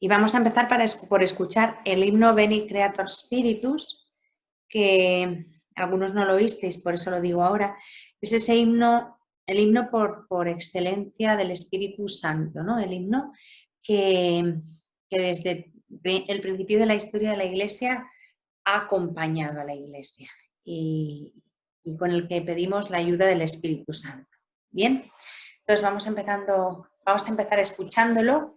Y vamos a empezar por escuchar el himno Veni Creator Spiritus, que algunos no lo oísteis, por eso lo digo ahora. Es ese himno, el himno por excelencia del Espíritu Santo, ¿no? El himno que desde el principio de la historia de la Iglesia ha acompañado a la Iglesia y con el que pedimos la ayuda del Espíritu Santo. Bien, entonces vamos a empezar escuchándolo,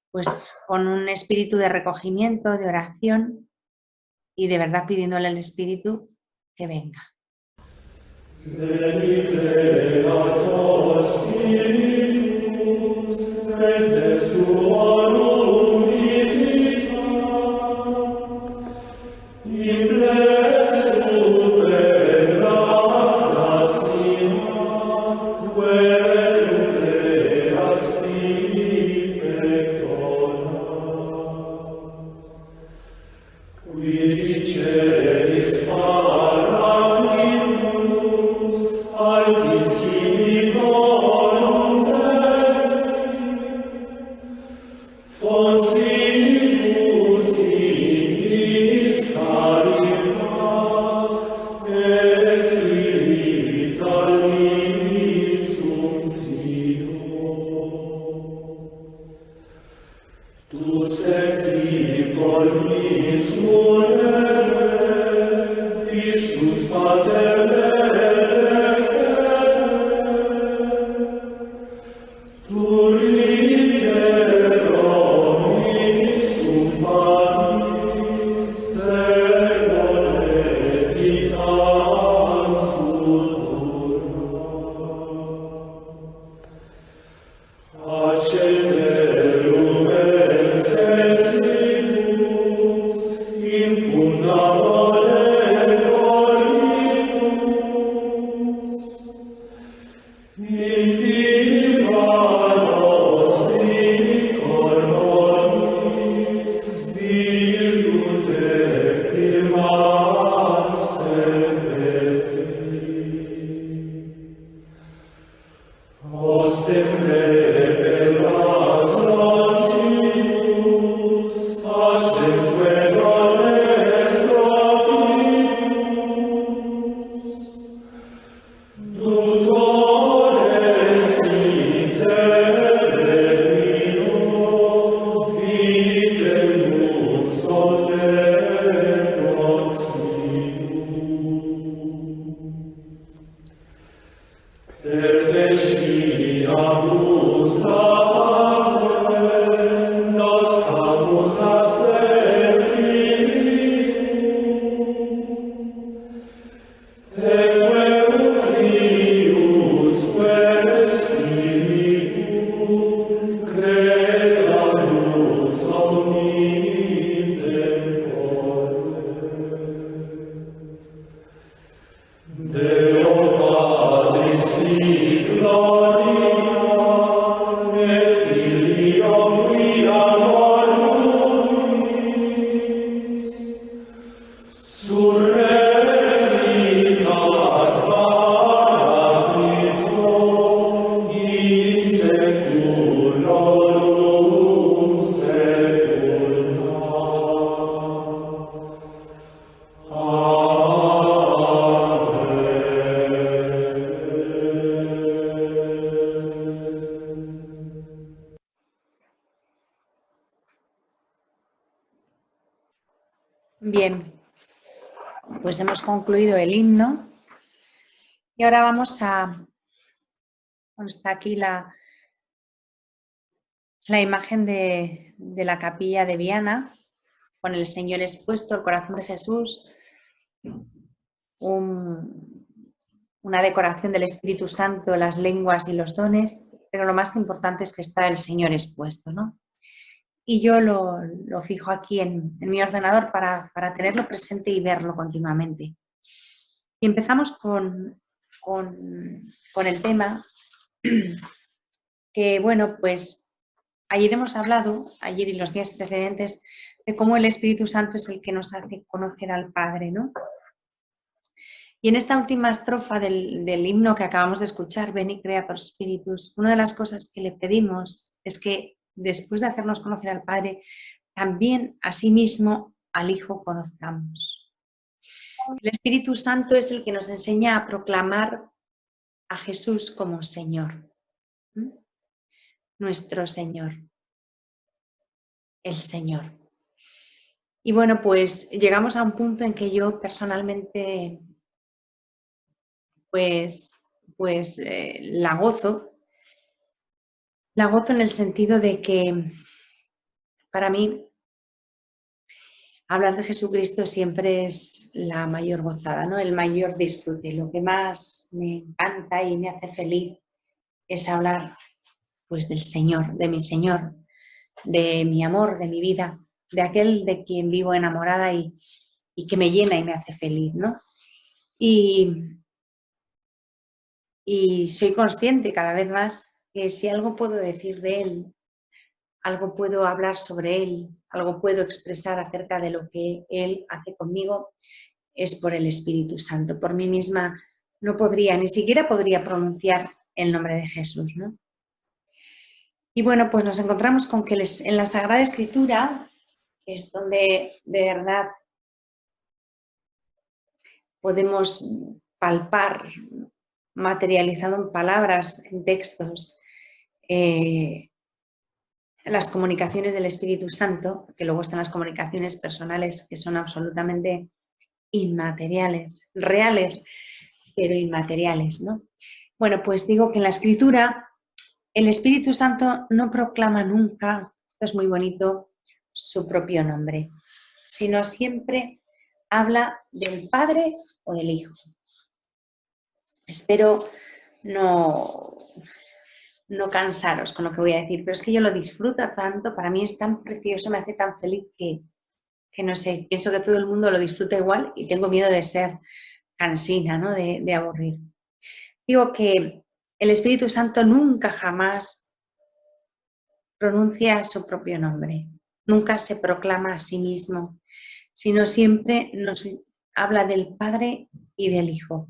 pues con un espíritu de recogimiento, de oración y de verdad pidiéndole al Espíritu que venga. Bien, pues hemos concluido el himno y ahora vamos a... Bueno, está aquí la imagen de la capilla de Viana con el Señor expuesto, el corazón de Jesús, una decoración del Espíritu Santo, las lenguas y los dones, pero lo más importante es que está el Señor expuesto, ¿no? Y yo lo fijo aquí en mi ordenador para tenerlo presente y verlo continuamente. Y empezamos con el tema que, bueno, pues ayer hemos hablado, ayer y los días precedentes, de cómo el Espíritu Santo es el que nos hace conocer al Padre, ¿no? Y en esta última estrofa del himno que acabamos de escuchar, Veni Creator Spiritus, una de las cosas que le pedimos es que después de hacernos conocer al Padre, también asimismo al Hijo conozcamos. El Espíritu Santo es el que nos enseña a proclamar a Jesús como Señor. Nuestro Señor. El Señor. Y bueno, pues llegamos a un punto en que yo personalmente la gozo. La gozo en el sentido de que para mí hablar de Jesucristo siempre es la mayor gozada, ¿no? El mayor disfrute. Lo que más me encanta y me hace feliz es hablar pues del Señor, de mi Señor, de mi amor, de mi vida, de aquel de quien vivo enamorada y que me llena y me hace feliz, ¿no? Y soy consciente cada vez más que si algo puedo decir de Él, algo puedo hablar sobre Él, algo puedo expresar acerca de lo que Él hace conmigo, es por el Espíritu Santo. Por mí misma no podría, ni siquiera podría pronunciar el nombre de Jesús, ¿no? Y bueno, pues nos encontramos con que en la Sagrada Escritura, que es donde de verdad podemos palpar, materializado en palabras, en textos, las comunicaciones del Espíritu Santo, que luego están las comunicaciones personales, que son absolutamente inmateriales, reales, pero inmateriales, ¿no? Bueno, pues digo que en la Escritura el Espíritu Santo no proclama nunca, esto es muy bonito, su propio nombre, sino siempre habla del Padre o del Hijo. Espero no cansaros con lo que voy a decir, pero es que yo lo disfruto tanto, para mí es tan precioso, me hace tan feliz que no sé, pienso que todo el mundo lo disfruta igual y tengo miedo de ser cansina, ¿no? De aburrir. Digo que el Espíritu Santo nunca jamás pronuncia su propio nombre, nunca se proclama a sí mismo, sino siempre nos habla del Padre y del Hijo.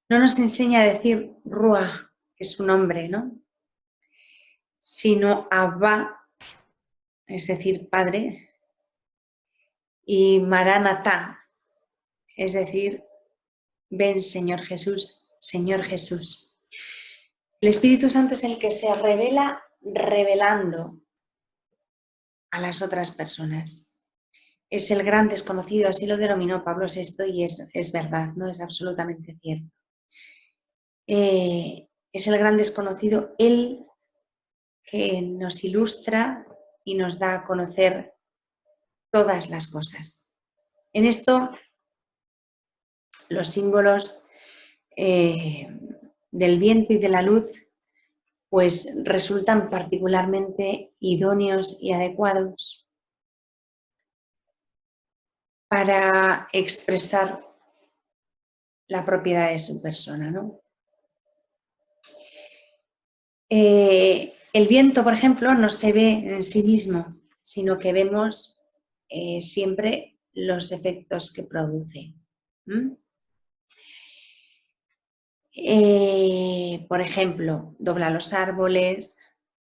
No nos enseña a decir Ruah, que es su nombre, ¿no? Sino Abba, es decir, Padre, y Maranatá, es decir, ven Señor Jesús, Señor Jesús. El Espíritu Santo es el que se revela revelando a las otras personas. Es el gran desconocido, así lo denominó Pablo VI y es verdad, ¿no? Es absolutamente cierto. Es el gran desconocido, él que nos ilustra y nos da a conocer todas las cosas. En esto, los símbolos del viento y de la luz pues resultan particularmente idóneos y adecuados para expresar la propiedad de su persona, ¿no? El viento, por ejemplo, no se ve en sí mismo, sino que vemos siempre los efectos que produce. Por ejemplo, dobla los árboles,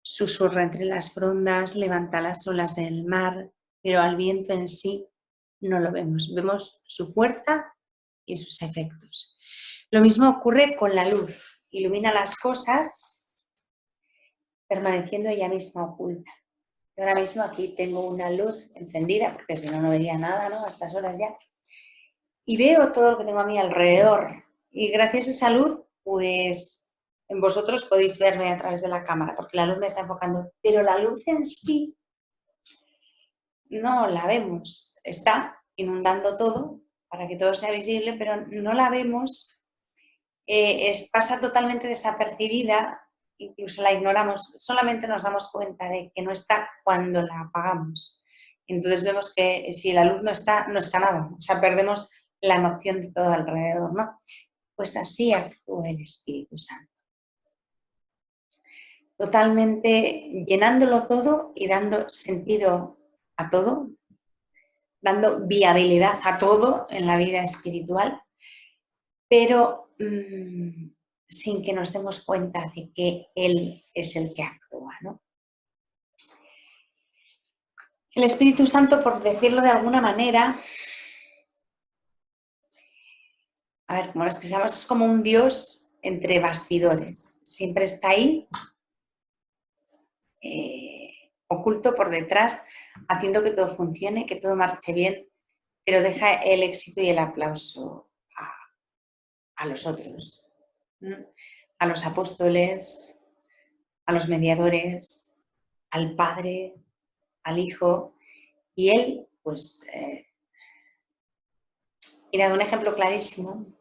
susurra entre las frondas, levanta las olas del mar, pero al viento en sí no lo vemos. Vemos su fuerza y sus efectos. Lo mismo ocurre con la luz. Ilumina las cosas permaneciendo ella misma oculta. Yo ahora mismo aquí tengo una luz encendida, porque si no, no vería nada, ¿no? A estas horas ya. Y veo todo lo que tengo a mi alrededor. Y gracias a esa luz, pues vosotros podéis verme a través de la cámara, porque la luz me está enfocando. Pero la luz en sí no la vemos. Está inundando todo para que todo sea visible, pero no la vemos. Pasa totalmente desapercibida, incluso la ignoramos. Solamente nos damos cuenta de que no está cuando la apagamos. Entonces vemos que si la luz no está nada. O sea, perdemos la noción de todo alrededor, ¿no? Pues así actúa el Espíritu Santo. Totalmente llenándolo todo y dando sentido a todo, dando viabilidad a todo en la vida espiritual, pero sin que nos demos cuenta de que Él es el que actúa, ¿no? El Espíritu Santo, por decirlo de alguna manera, a ver, como lo expresamos, es como un Dios entre bastidores. Siempre está ahí, oculto por detrás, haciendo que todo funcione, que todo marche bien, pero deja el éxito y el aplauso a los otros, ¿no? A los apóstoles, a los mediadores, al Padre, al Hijo, y Él, pues, mira, un ejemplo clarísimo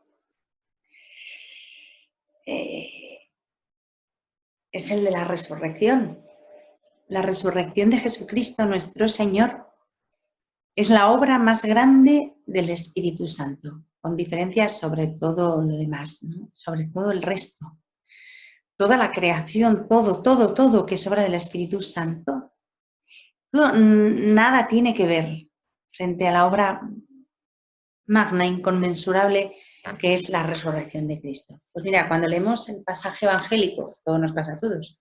es el de la resurrección. La resurrección de Jesucristo, nuestro Señor, es la obra más grande del Espíritu Santo, con diferencias sobre todo lo demás, ¿no? Sobre todo el resto. Toda la creación, todo que es obra del Espíritu Santo, nada tiene que ver frente a la obra magna, inconmensurable, que es la resurrección de Cristo. Pues mira, cuando leemos el pasaje evangélico, todo nos pasa a todos,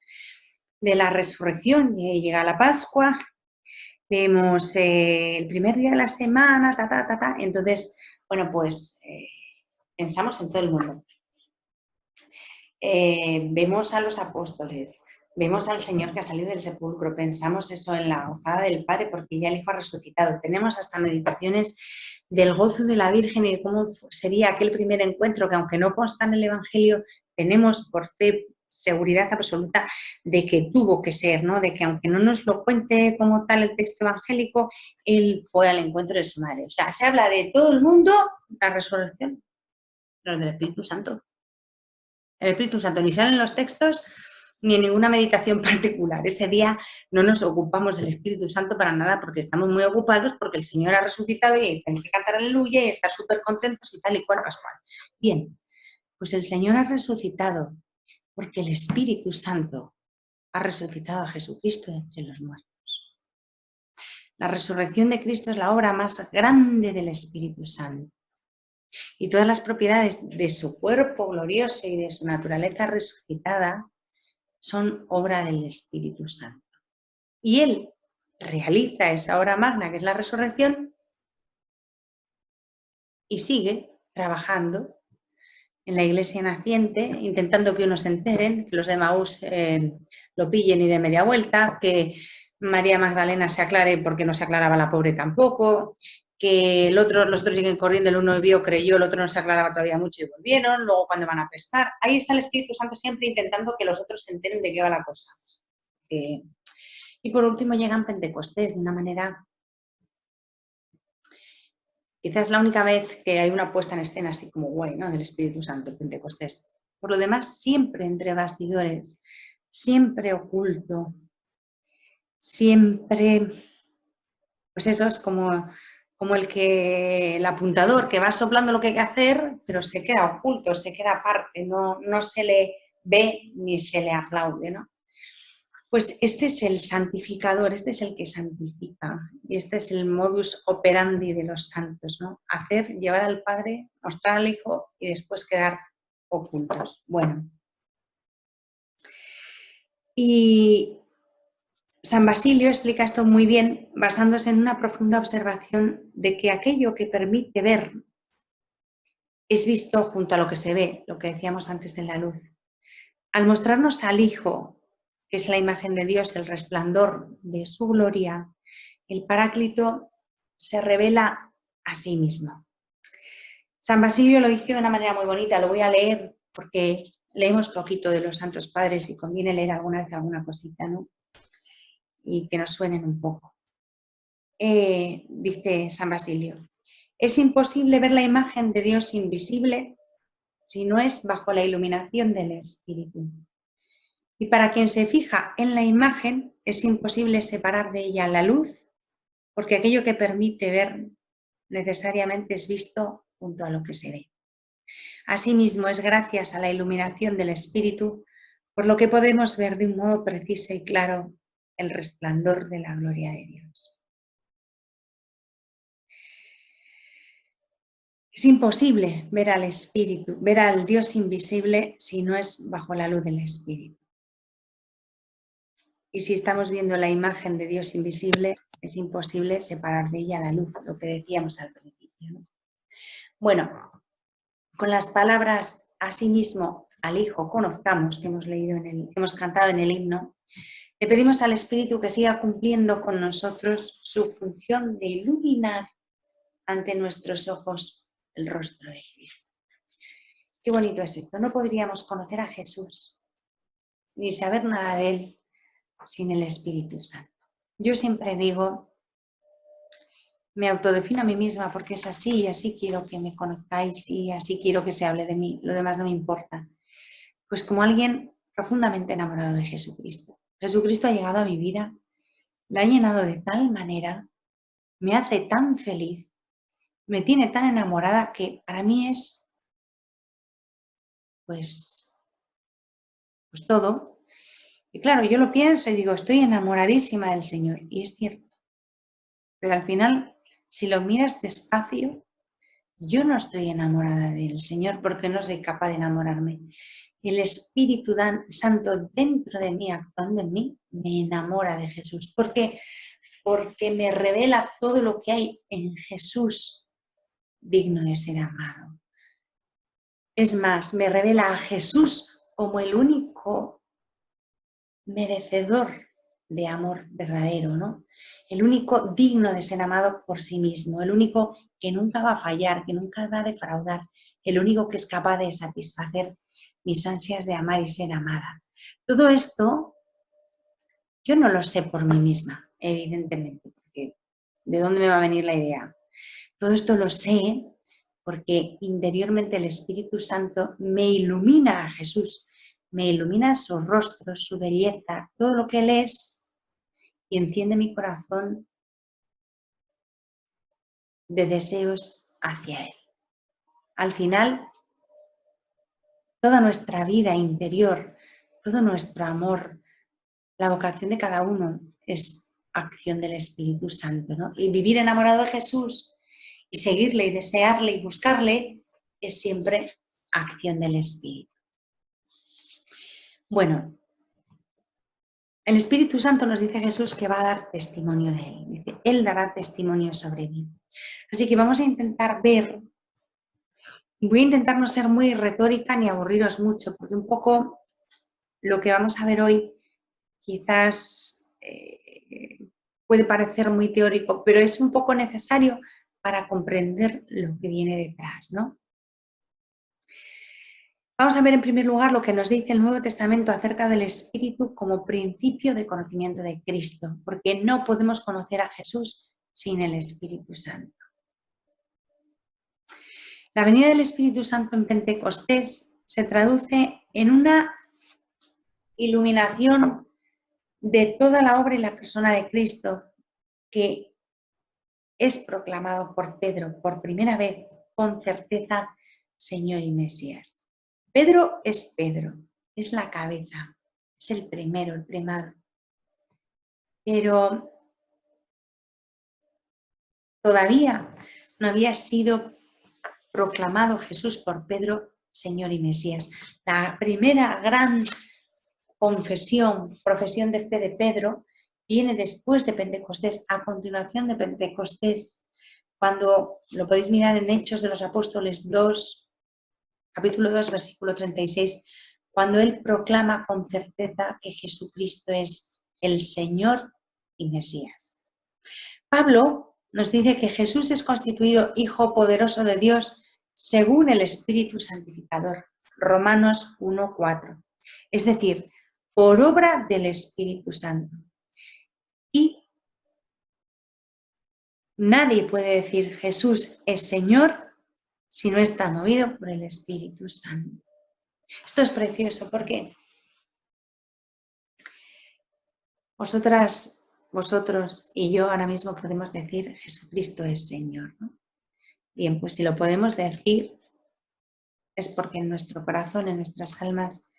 de la resurrección, llega la Pascua, leemos el primer día de la semana, entonces, bueno, pues pensamos en todo el mundo. Vemos a los apóstoles, vemos al Señor que ha salido del sepulcro, pensamos eso en la gozada del Padre porque ya el Hijo ha resucitado. Tenemos hasta meditaciones del gozo de la Virgen y de cómo sería aquel primer encuentro que, aunque no consta en el Evangelio, tenemos por fe seguridad absoluta de que tuvo que ser, ¿no? De que aunque no nos lo cuente como tal el texto evangélico, Él fue al encuentro de su madre. O sea, se habla de todo el mundo, la resurrección, pero del Espíritu Santo. El Espíritu Santo ni sale en los textos ni en ninguna meditación particular. Ese día no nos ocupamos del Espíritu Santo para nada porque estamos muy ocupados porque el Señor ha resucitado y tenemos que cantar aleluya y estar súper contentos y tal y cual pascual. Bien, pues el Señor ha resucitado porque el Espíritu Santo ha resucitado a Jesucristo de entre los muertos. La resurrección de Cristo es la obra más grande del Espíritu Santo. Y todas las propiedades de su cuerpo glorioso y de su naturaleza resucitada son obra del Espíritu Santo. Y Él realiza esa obra magna que es la resurrección y sigue trabajando en la iglesia naciente, intentando que unos se enteren, que los de Maús lo pillen y de media vuelta, que María Magdalena se aclare porque no se aclaraba la pobre tampoco, que los otros siguen corriendo, el uno vio, creyó, el otro no se aclaraba todavía mucho y volvieron, luego cuando van a pescar. Ahí está el Espíritu Santo siempre intentando que los otros se enteren de qué va la cosa. Y por último llegan Pentecostés de una manera, quizás la única vez que hay una puesta en escena así como guay, ¿no? Del Espíritu Santo, Pentecostés. Por lo demás, siempre entre bastidores, siempre oculto, siempre, pues eso es como el apuntador que va soplando lo que hay que hacer, pero se queda oculto, se queda aparte, no se le ve ni se le aplaude, ¿no? Pues este es el santificador, este es el que santifica y este es el modus operandi de los santos, ¿no? Hacer, llevar al Padre, mostrar al Hijo y después quedar ocultos. Bueno, y San Basilio explica esto muy bien basándose en una profunda observación de que aquello que permite ver es visto junto a lo que se ve, lo que decíamos antes de la luz. Al mostrarnos al Hijo, que es la imagen de Dios, el resplandor de su gloria, el Paráclito se revela a sí mismo. San Basilio lo hizo de una manera muy bonita, lo voy a leer porque leemos poquito de los Santos Padres y conviene leer alguna vez alguna cosita, ¿no? Y que nos suenen un poco. Dice San Basilio, es imposible ver la imagen de Dios invisible si no es bajo la iluminación del Espíritu. Y para quien se fija en la imagen es imposible separar de ella la luz, porque aquello que permite ver necesariamente es visto junto a lo que se ve. Asimismo, es gracias a la iluminación del Espíritu por lo que podemos ver de un modo preciso y claro el resplandor de la gloria de Dios. Es imposible ver al Espíritu, ver al Dios invisible si no es bajo la luz del Espíritu. Y si estamos viendo la imagen de Dios invisible, es imposible separar de ella la luz, lo que decíamos al principio, ¿no? Bueno, con las palabras asimismo al Hijo conozcamos, que hemos cantado en el himno, le pedimos al Espíritu que siga cumpliendo con nosotros su función de iluminar ante nuestros ojos el rostro de Cristo. Qué bonito es esto. No podríamos conocer a Jesús ni saber nada de Él sin el Espíritu Santo. Yo siempre digo, me autodefino a mí misma porque es así y así quiero que me conozcáis y así quiero que se hable de mí, lo demás no me importa. Pues como alguien profundamente enamorado de Jesucristo. Jesucristo ha llegado a mi vida, la ha llenado de tal manera, me hace tan feliz, me tiene tan enamorada que para mí es pues todo. Y claro, yo lo pienso y digo, estoy enamoradísima del Señor y es cierto. Pero al final, si lo miras despacio, yo no estoy enamorada del Señor porque no soy capaz de enamorarme. El Espíritu Santo dentro de mí, actuando en mí, me enamora de Jesús. ¿Por qué? Porque me revela todo lo que hay en Jesús digno de ser amado. Es más, me revela a Jesús como el único merecedor de amor verdadero, ¿no? El único digno de ser amado por sí mismo, el único que nunca va a fallar, que nunca va a defraudar, el único que es capaz de satisfacer mis ansias de amar y ser amada. Todo esto yo no lo sé por mí misma, evidentemente, porque ¿de dónde me va a venir la idea? Todo esto lo sé porque interiormente el Espíritu Santo me ilumina a Jesús, me ilumina su rostro, su belleza, todo lo que Él es y enciende mi corazón de deseos hacia Él. Al final, toda nuestra vida interior, todo nuestro amor, la vocación de cada uno es acción del Espíritu Santo, ¿no? Y vivir enamorado de Jesús y seguirle y desearle y buscarle es siempre acción del Espíritu. Bueno, el Espíritu Santo nos dice Jesús que va a dar testimonio de Él. Dice, Él dará testimonio sobre mí. Así que vamos a intentar ver, y voy a intentar no ser muy retórica ni aburriros mucho, porque un poco lo que vamos a ver hoy quizás puede parecer muy teórico, pero es un poco necesario para comprender lo que viene detrás, ¿no? Vamos a ver en primer lugar lo que nos dice el Nuevo Testamento acerca del Espíritu como principio de conocimiento de Cristo, porque no podemos conocer a Jesús sin el Espíritu Santo. La venida del Espíritu Santo en Pentecostés se traduce en una iluminación de toda la obra y la persona de Cristo que es proclamado por Pedro por primera vez con certeza Señor y Mesías. Pedro, es la cabeza, es el primero, el primado. Pero todavía no había sido proclamado Jesús por Pedro, Señor y Mesías. La primera gran profesión de fe de Pedro, viene después de Pentecostés, a continuación de Pentecostés, cuando lo podéis mirar en Hechos de los Apóstoles 2, capítulo 2, versículo 36, cuando él proclama con certeza que Jesucristo es el Señor y Mesías. Pablo nos dice que Jesús es constituido Hijo poderoso de Dios según el Espíritu Santificador, Romanos 1:4. Es decir, por obra del Espíritu Santo. Y nadie puede decir Jesús es Señor si no está movido por el Espíritu Santo. Esto es precioso porque vosotros y yo ahora mismo podemos decir Jesucristo es Señor, ¿no? Bien, pues si lo podemos decir es porque en nuestro corazón, en nuestras almas,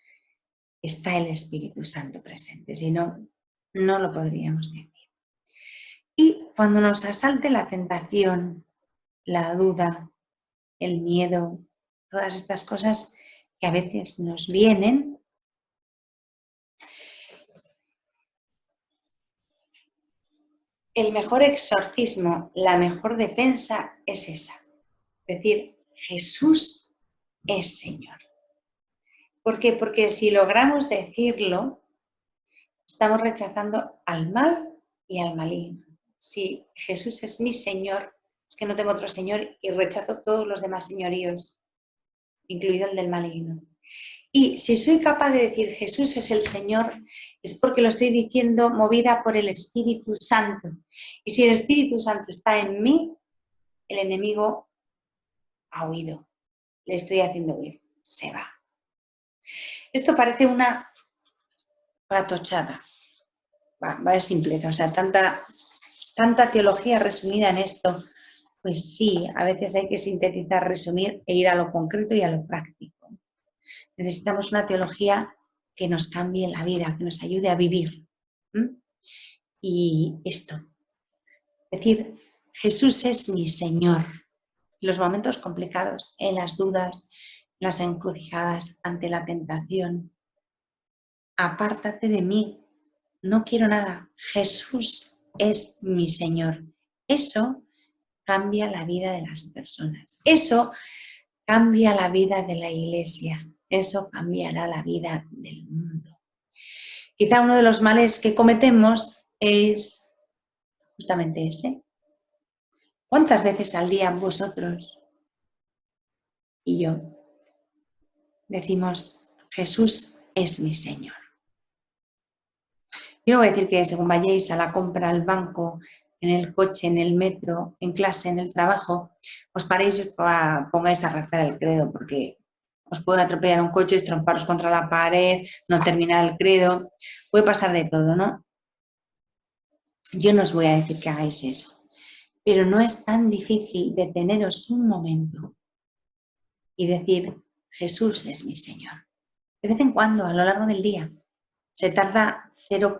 está el Espíritu Santo presente. Si no, no lo podríamos decir. Y cuando nos asalte la tentación, la duda, el miedo, todas estas cosas que a veces nos vienen, el mejor exorcismo, la mejor defensa es esa. Decir, Jesús es Señor. ¿Por qué? Porque si logramos decirlo, estamos rechazando al mal y al maligno. Si Jesús es mi Señor, es que no tengo otro Señor y rechazo todos los demás señoríos, incluido el del maligno. Y si soy capaz de decir Jesús es el Señor, es porque lo estoy diciendo movida por el Espíritu Santo. Y si el Espíritu Santo está en mí, el enemigo ha huido. Le estoy haciendo huir. Se va. Esto parece una patochada. Va de simpleza. O sea, tanta teología resumida en esto. Pues sí, a veces hay que sintetizar, resumir e ir a lo concreto y a lo práctico. Necesitamos una teología que nos cambie la vida, que nos ayude a vivir. Y esto, decir, Jesús es mi Señor. En los momentos complicados, en las dudas, en las encrucijadas, ante la tentación. Apártate de mí, no quiero nada. Jesús es mi Señor. Eso cambia la vida de las personas. Eso cambia la vida de la Iglesia. Eso cambiará la vida del mundo. Quizá uno de los males que cometemos es justamente ese. ¿Cuántas veces al día vosotros y yo decimos, Jesús es mi Señor? Yo no voy a decir que según vayáis a la compra, al banco, en el coche, en el metro, en clase, en el trabajo, os paréis y pongáis a rezar el credo, porque os puede atropellar un coche, estromparos contra la pared, no terminar el credo, puede pasar de todo, ¿no? Yo no os voy a decir que hagáis eso, pero no es tan difícil deteneros un momento y decir, Jesús es mi Señor. De vez en cuando, a lo largo del día, se tarda 0,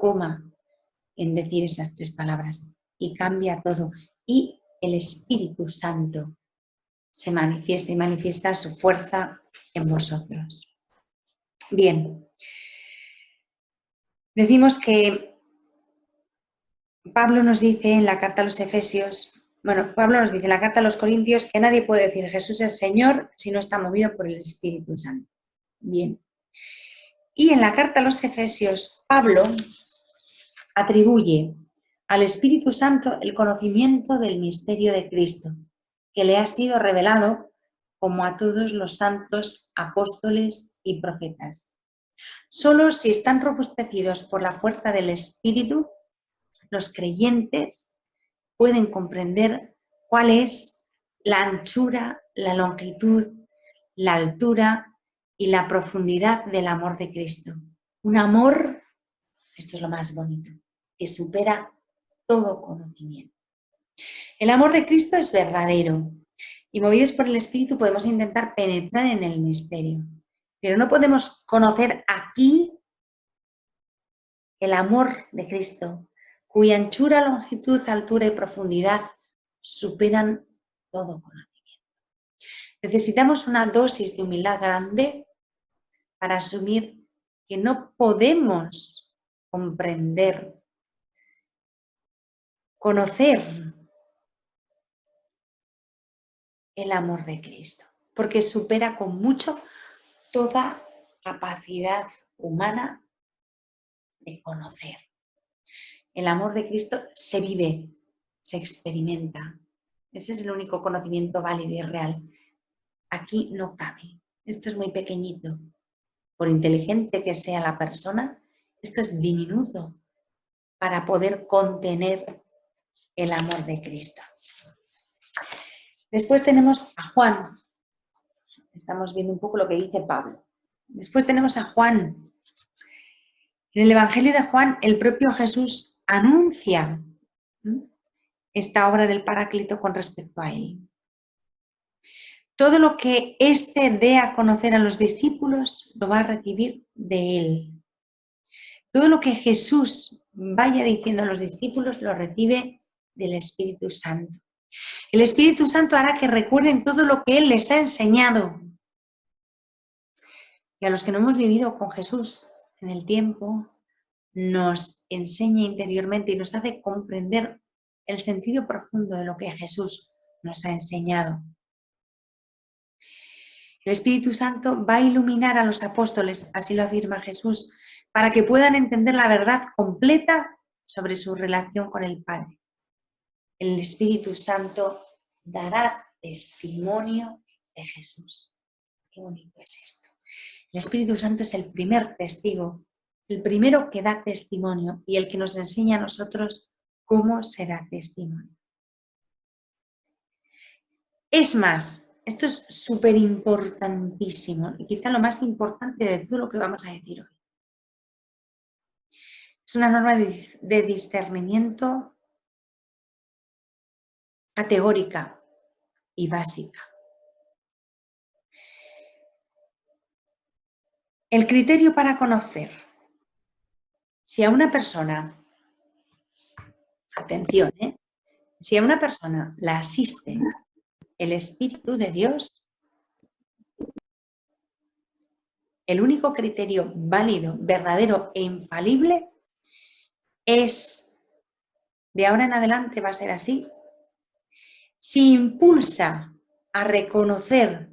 en decir esas 3 palabras y cambia todo. Y el Espíritu Santo se manifiesta y manifiesta su fuerza en vosotros. Bien, decimos que Pablo nos dice en la carta a los Efesios, Pablo nos dice en la carta a los Corintios que nadie puede decir Jesús es Señor si no está movido por el Espíritu Santo. Bien. Y en la carta a los Efesios, Pablo atribuye al Espíritu Santo el conocimiento del misterio de Cristo, que le ha sido revelado como a todos los santos apóstoles y profetas. Solo si están robustecidos por la fuerza del Espíritu, los creyentes pueden comprender cuál es la anchura, la longitud, la altura y la profundidad del amor de Cristo. Un amor, esto es lo más bonito, que supera todo conocimiento. El amor de Cristo es verdadero y movidos por el Espíritu podemos intentar penetrar en el misterio, pero no podemos conocer aquí el amor de Cristo, cuya anchura, longitud, altura y profundidad superan todo conocimiento. Necesitamos una dosis de humildad grande para asumir que no podemos comprender, conocer el amor de Cristo, porque supera con mucho toda capacidad humana de conocer. El amor de Cristo se vive, se experimenta. Ese es el único conocimiento válido y real. Aquí no cabe. Esto es muy pequeñito. Por inteligente que sea la persona, esto es diminuto para poder contener el amor de Cristo. Después tenemos a Juan. Estamos viendo un poco lo que dice Pablo. Después tenemos a Juan. En el Evangelio de Juan, el propio Jesús anuncia esta obra del Paráclito con respecto a él. Todo lo que éste dé a conocer a los discípulos lo va a recibir de él. Todo lo que Jesús vaya diciendo a los discípulos lo recibe del Espíritu Santo. El Espíritu Santo hará que recuerden todo lo que Él les ha enseñado. Y a los que no hemos vivido con Jesús en el tiempo, nos enseña interiormente y nos hace comprender el sentido profundo de lo que Jesús nos ha enseñado. El Espíritu Santo va a iluminar a los apóstoles, así lo afirma Jesús, para que puedan entender la verdad completa sobre su relación con el Padre. El Espíritu Santo dará testimonio de Jesús. Qué bonito es esto. El Espíritu Santo es el primer testigo, el primero que da testimonio y el que nos enseña a nosotros cómo se da testimonio. Es más, esto es súper importantísimo y quizá lo más importante de todo lo que vamos a decir hoy. Es una norma de discernimiento categórica y básica. El criterio para conocer si a una persona, atención, si a una persona la asiste el Espíritu de Dios, el único criterio válido, verdadero e infalible es, de ahora en adelante va a ser así, si impulsa a reconocer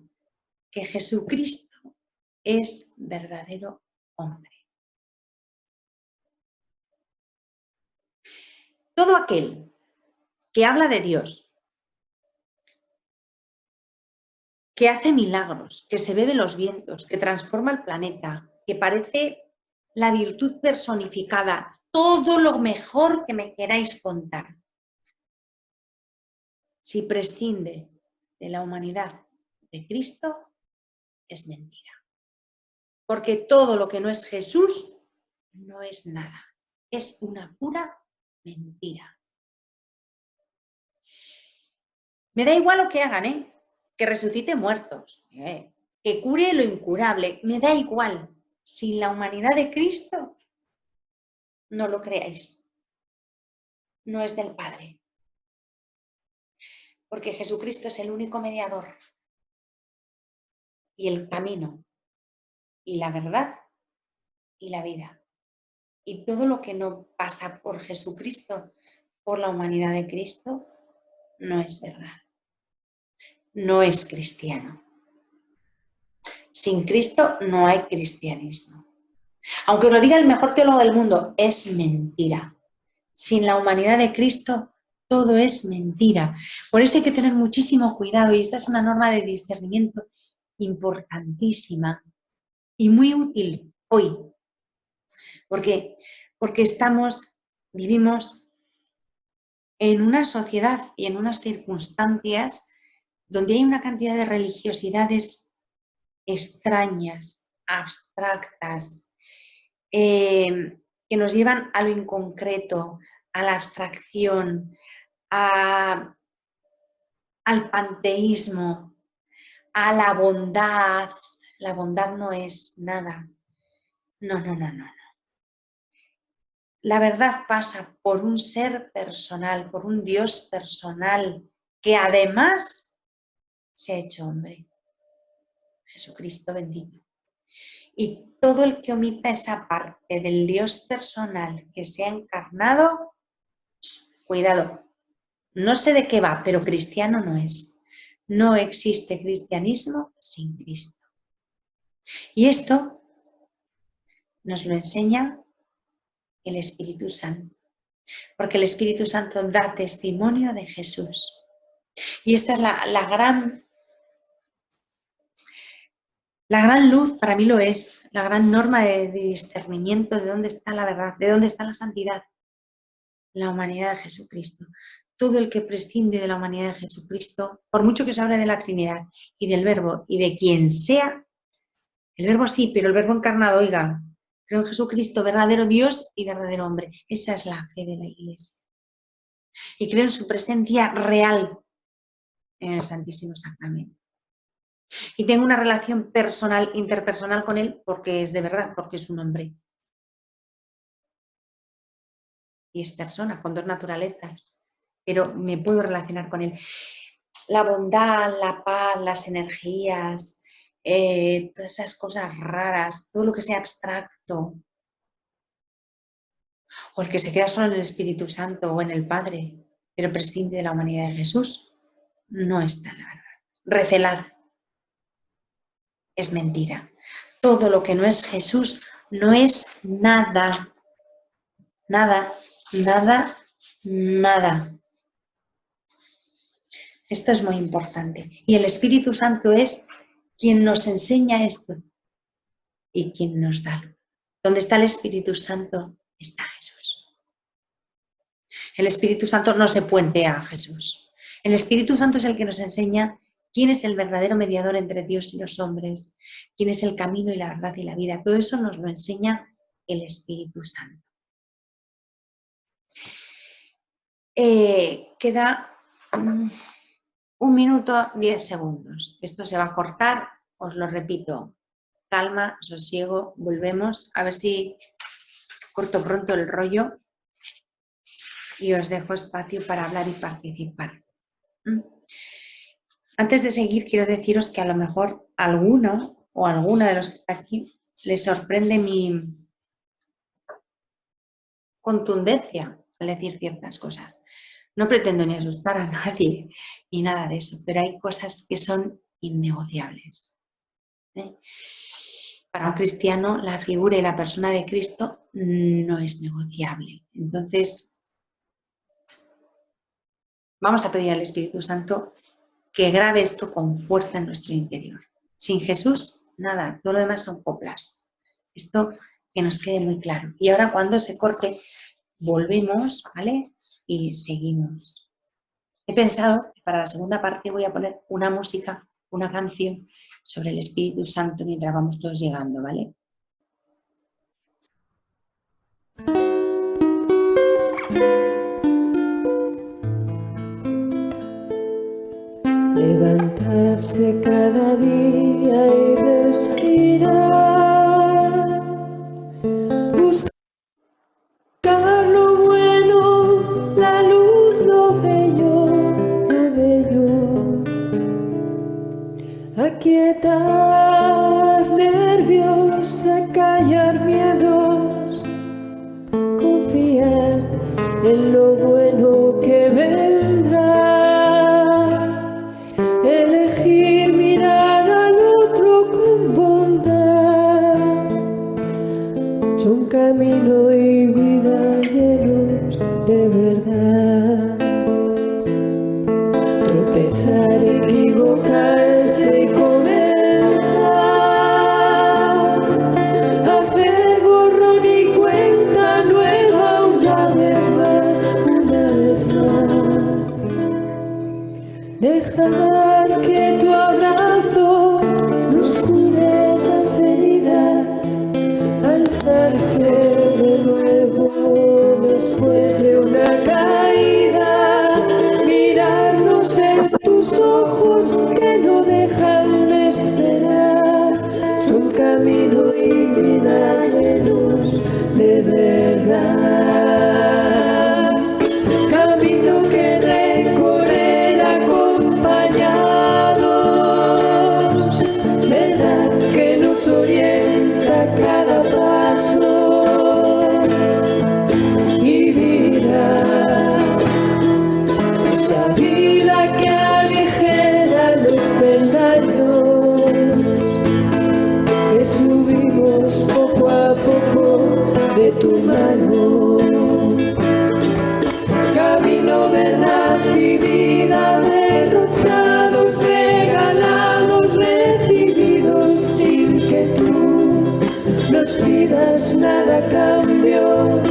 que Jesucristo es verdadero hombre. Todo aquel que habla de Dios, que hace milagros, que se bebe los vientos, que transforma el planeta, que parece la virtud personificada, todo lo mejor que me queráis contar. Si prescinde de la humanidad de Cristo, es mentira. Porque todo lo que no es Jesús no es nada. Es una pura mentira. Me da igual lo que hagan, que resucite muertos, que cure lo incurable, me da igual. Sin la humanidad de Cristo, no lo creáis. No es del Padre. Porque Jesucristo es el único mediador y el camino y la verdad y la vida. Y todo lo que no pasa por Jesucristo, por la humanidad de Cristo, no es verdad. No es cristiano. Sin Cristo no hay cristianismo. Aunque os lo diga el mejor teólogo del mundo, es mentira. Sin la humanidad de Cristo, todo es mentira. Por eso hay que tener muchísimo cuidado y esta es una norma de discernimiento importantísima y muy útil hoy. ¿Por qué? Porque vivimos en una sociedad y en unas circunstancias donde hay una cantidad de religiosidades extrañas, abstractas, que nos llevan a lo inconcreto, a la abstracción, al panteísmo, a la bondad. La bondad no es nada. No. La verdad pasa por un ser personal, por un Dios personal, que además se ha hecho hombre. Jesucristo bendito. Y todo el que omita esa parte del Dios personal que se ha encarnado, cuidado, no sé de qué va, pero cristiano no es. No existe cristianismo sin Cristo. Y esto nos lo enseña el Espíritu Santo, porque el Espíritu Santo da testimonio de Jesús. Y esta es la gran luz, para mí lo es, la gran norma de discernimiento de dónde está la verdad, de dónde está la santidad, la humanidad de Jesucristo. Todo el que prescinde de la humanidad de Jesucristo, por mucho que se hable de la Trinidad y del Verbo y de quien sea, el Verbo sí, pero el Verbo encarnado, oiga, creo en Jesucristo, verdadero Dios y verdadero hombre. Esa es la fe de la Iglesia. Y creo en su presencia real en el Santísimo Sacramento. Y tengo una relación personal, interpersonal con él porque es de verdad, porque es un hombre. Y es persona, con dos naturalezas, pero me puedo relacionar con él. La bondad, la paz, las energías, todas esas cosas raras, todo lo que sea abstracto, o el que se queda solo en el Espíritu Santo o en el Padre, pero prescinde de la humanidad de Jesús, no está en la verdad. Recelad. Es mentira. Todo lo que no es Jesús no es nada. Nada, nada, nada. Esto es muy importante. Y el Espíritu Santo es quien nos enseña esto y quien nos da. ¿Dónde está el Espíritu Santo? Está Jesús. El Espíritu Santo no se puentea a Jesús. El Espíritu Santo es el que nos enseña quién es el verdadero mediador entre Dios y los hombres, quién es el camino y la verdad y la vida. Todo eso nos lo enseña el Espíritu Santo. Queda 1 minuto 10 segundos. Esto se va a cortar, os lo repito. Calma, sosiego, volvemos. A ver si corto pronto el rollo y os dejo espacio para hablar y participar. Antes de seguir, quiero deciros que a lo mejor alguno o alguna de los que está aquí les sorprende mi contundencia al decir ciertas cosas. No pretendo ni asustar a nadie ni nada de eso, pero hay cosas que son innegociables. Para un cristiano, la figura y la persona de Cristo no es negociable. Entonces, vamos a pedir al Espíritu Santo que grabe esto con fuerza en nuestro interior. Sin Jesús, nada, todo lo demás son coplas. Esto que nos quede muy claro. Y ahora cuando se corte, volvemos, ¿vale? Y seguimos. He pensado que para la segunda parte voy a poner una música, una canción sobre el Espíritu Santo mientras vamos todos llegando, ¿vale? Levantarse cada día y respirar, buscar lo bueno, la luz, lo bello, aquietar nervios, acallar miedos, confiar en lo bueno que vendrá. Elegir mirar al otro con bondad. Son camino y vida llenos de verdad. Tropezar, equivocarse y comenzar. Hacer borrón y cuenta nueva una vez más, una vez más. Dejar que tu abrazo nos cure las heridas, alzarse de nuevo después de una caída, mirarnos en tus ojos que no dejan de esperar, son camino y vida llenos de verdad, camino que recorrer acompañados, verdad que nos orienta a cada paso y vida, esa vida que aligera los peldaños, que subimos poco a poco de tu mano. Camino, verdad y vida, derrochados, regalados, recibidos sin que tú nos pidas nada a cambio.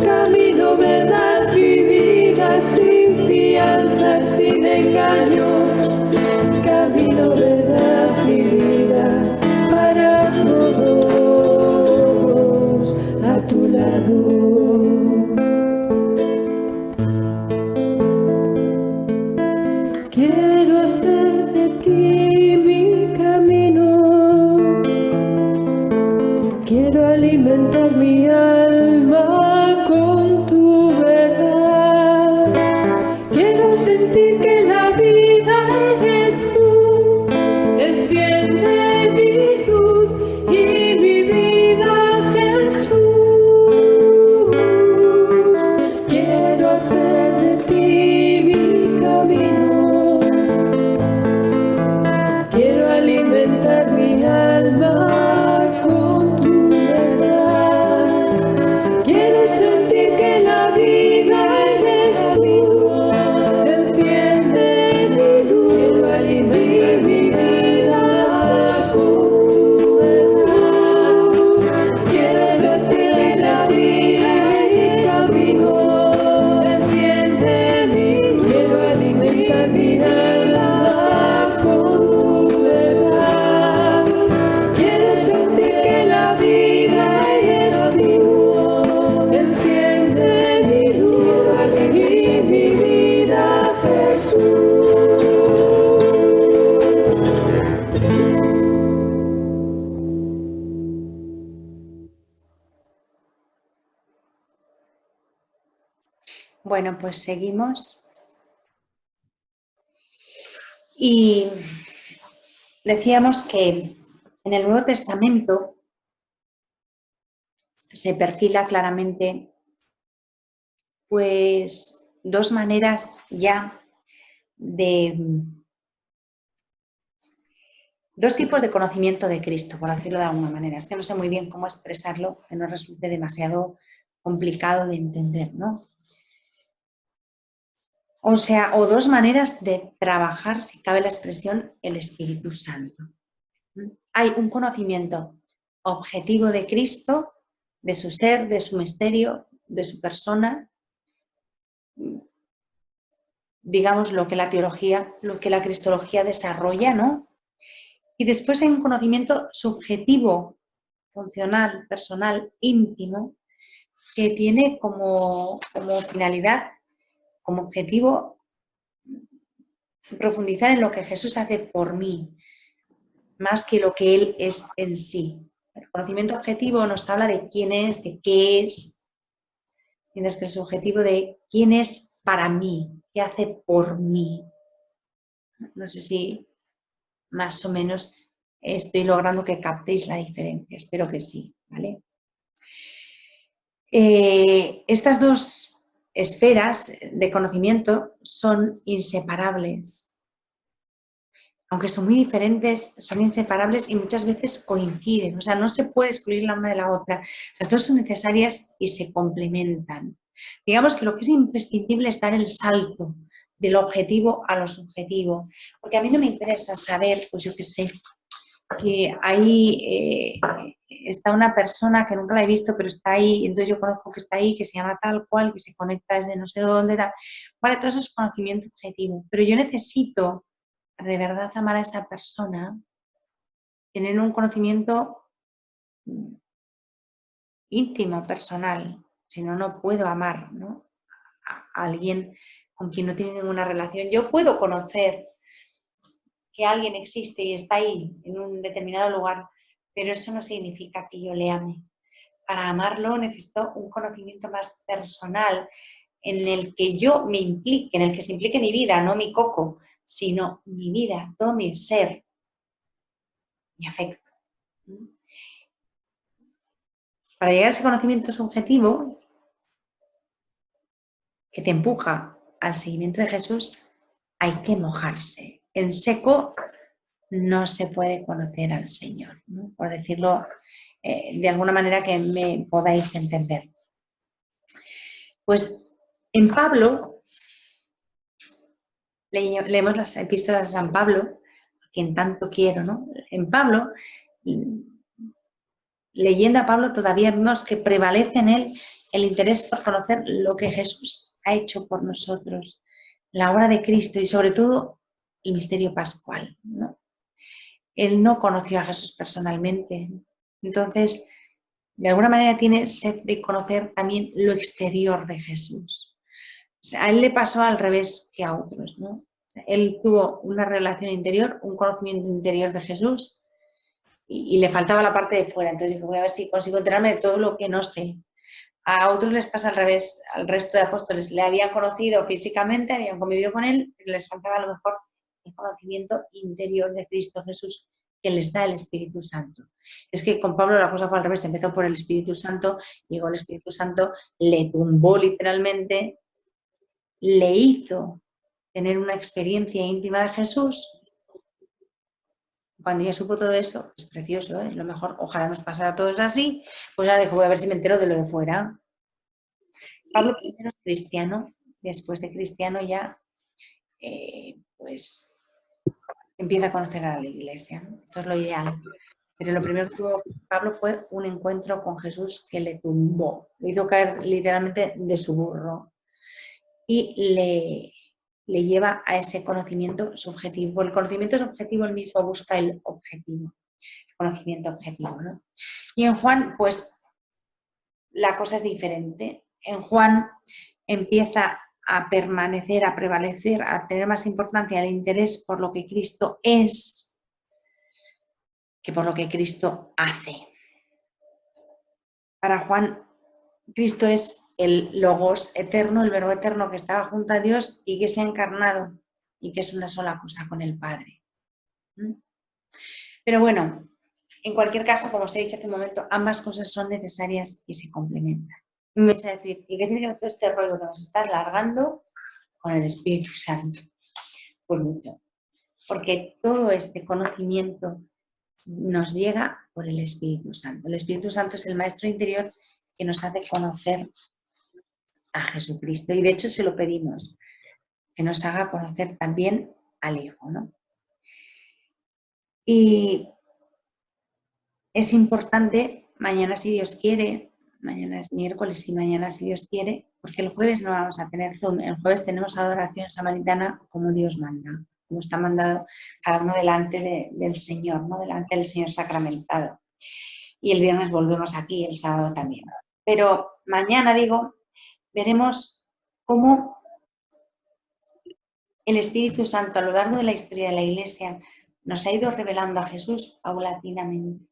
Camino, verdad y vida, sin fianzas, sin engaños. Camino, verdad y vida, para todos a tu lado. Quiero hacer de ti mi camino, quiero alimentar mi alma con tu verdad, quiero sentir que la vida eres tú, enciende mi luz y mi vida, Jesús. Quiero hacer de ti Bueno, pues seguimos. Y decíamos que en el Nuevo Testamento se perfila claramente pues dos maneras ya de dos tipos de conocimiento de Cristo, por decirlo de alguna manera. Es que no sé muy bien cómo expresarlo, que no resulte demasiado complicado de entender, ¿no? O sea, o dos maneras de trabajar, si cabe la expresión, el Espíritu Santo. Hay un conocimiento objetivo de Cristo, de su ser, de su misterio, de su persona, digamos lo que la teología, lo que la cristología desarrolla, ¿no? Y después hay un conocimiento subjetivo, funcional, personal, íntimo, que tiene como finalidad, como objetivo, profundizar en lo que Jesús hace por mí, más que lo que Él es en sí. El conocimiento objetivo nos habla de quién es, de qué es, mientras que el subjetivo de quién es para mí, qué hace por mí. No sé si más o menos estoy logrando que captéis la diferencia, espero que sí, ¿vale? Estas dos esferas de conocimiento son inseparables. Aunque son muy diferentes, son inseparables y muchas veces coinciden. O sea, no se puede excluir la una de la otra. Las dos son necesarias y se complementan. Digamos que lo que es imprescindible es dar el salto del objetivo a lo subjetivo. Porque a mí no me interesa saber, pues yo qué sé, que ahí está una persona que nunca la he visto, pero está ahí, entonces yo conozco que está ahí, que se llama tal cual, que se conecta desde no sé dónde, tal. Vale, todo eso es conocimiento objetivo, pero yo necesito de verdad amar a esa persona, tener un conocimiento íntimo, personal, si no, no puedo amar, ¿no? A alguien con quien no tiene ninguna relación. Yo puedo conocer que alguien existe y está ahí, en un determinado lugar, pero eso no significa que yo le ame. Para amarlo necesito un conocimiento más personal en el que yo me implique, en el que se implique mi vida, no mi coco, sino mi vida, todo mi ser, mi afecto. Para llegar a ese conocimiento subjetivo que te empuja al seguimiento de Jesús, hay que mojarse. En seco no se puede conocer al Señor, ¿no? Por decirlo de alguna manera que me podáis entender. Pues en Pablo, leemos las epístolas de San Pablo, a quien tanto quiero, ¿no? En Pablo, leyendo a Pablo, todavía vemos que prevalece en él el interés por conocer lo que Jesús ha hecho por nosotros, la obra de Cristo y sobre todo el misterio pascual, ¿no? Él no conoció a Jesús personalmente, entonces de alguna manera tiene sed de conocer también lo exterior de Jesús. O sea, a él le pasó al revés que a otros, ¿no? O sea, él tuvo una relación interior, un conocimiento interior de Jesús y le faltaba la parte de fuera. Entonces dijo, voy a ver si consigo enterarme de todo lo que no sé. A otros les pasa al revés, al resto de apóstoles. Le habían conocido físicamente, habían convivido con él, pero les faltaba a lo mejor el conocimiento interior de Cristo Jesús que les da el Espíritu Santo. Es que con Pablo la cosa fue al revés, empezó por el Espíritu Santo, llegó el Espíritu Santo, le tumbó literalmente, le hizo tener una experiencia íntima de Jesús. Cuando ya supo todo eso, es precioso, ¿eh? Lo mejor, ojalá nos pasara a todos así, pues ahora dijo, voy a ver si me entero de lo de fuera. Pablo primero es cristiano, después de cristiano ya, pues empieza a conocer a la iglesia, ¿no? Esto es lo ideal. Pero lo primero que tuvo Pablo fue un encuentro con Jesús que le tumbó, le hizo caer literalmente de su burro y le lleva a ese conocimiento subjetivo. El conocimiento subjetivo el mismo busca el objetivo, el conocimiento objetivo, ¿no? Y en Juan, pues la cosa es diferente. En Juan empieza a permanecer, a prevalecer, a tener más importancia el interés por lo que Cristo es que por lo que Cristo hace. Para Juan, Cristo es el Logos eterno, el Verbo eterno que estaba junto a Dios y que se ha encarnado y que es una sola cosa con el Padre. Pero bueno, en cualquier caso, como os he dicho hace un momento, ambas cosas son necesarias y se complementan. Y me vais a decir, ¿y qué tiene que ver todo este rollo que nos está largando con el Espíritu Santo? Pues mucho. Porque todo este conocimiento nos llega por el Espíritu Santo. El Espíritu Santo es el maestro interior que nos hace conocer a Jesucristo. Y de hecho se lo pedimos, que nos haga conocer también al Hijo, ¿no? Y es importante, mañana si Dios quiere, mañana es miércoles y mañana si Dios quiere, porque el jueves no vamos a tener Zoom, el jueves tenemos adoración samaritana como Dios manda, como está mandado cada uno delante del Señor, ¿no? Delante del Señor sacramentado. Y el viernes volvemos aquí, el sábado también. Pero mañana, digo, veremos cómo el Espíritu Santo a lo largo de la historia de la Iglesia nos ha ido revelando a Jesús paulatinamente.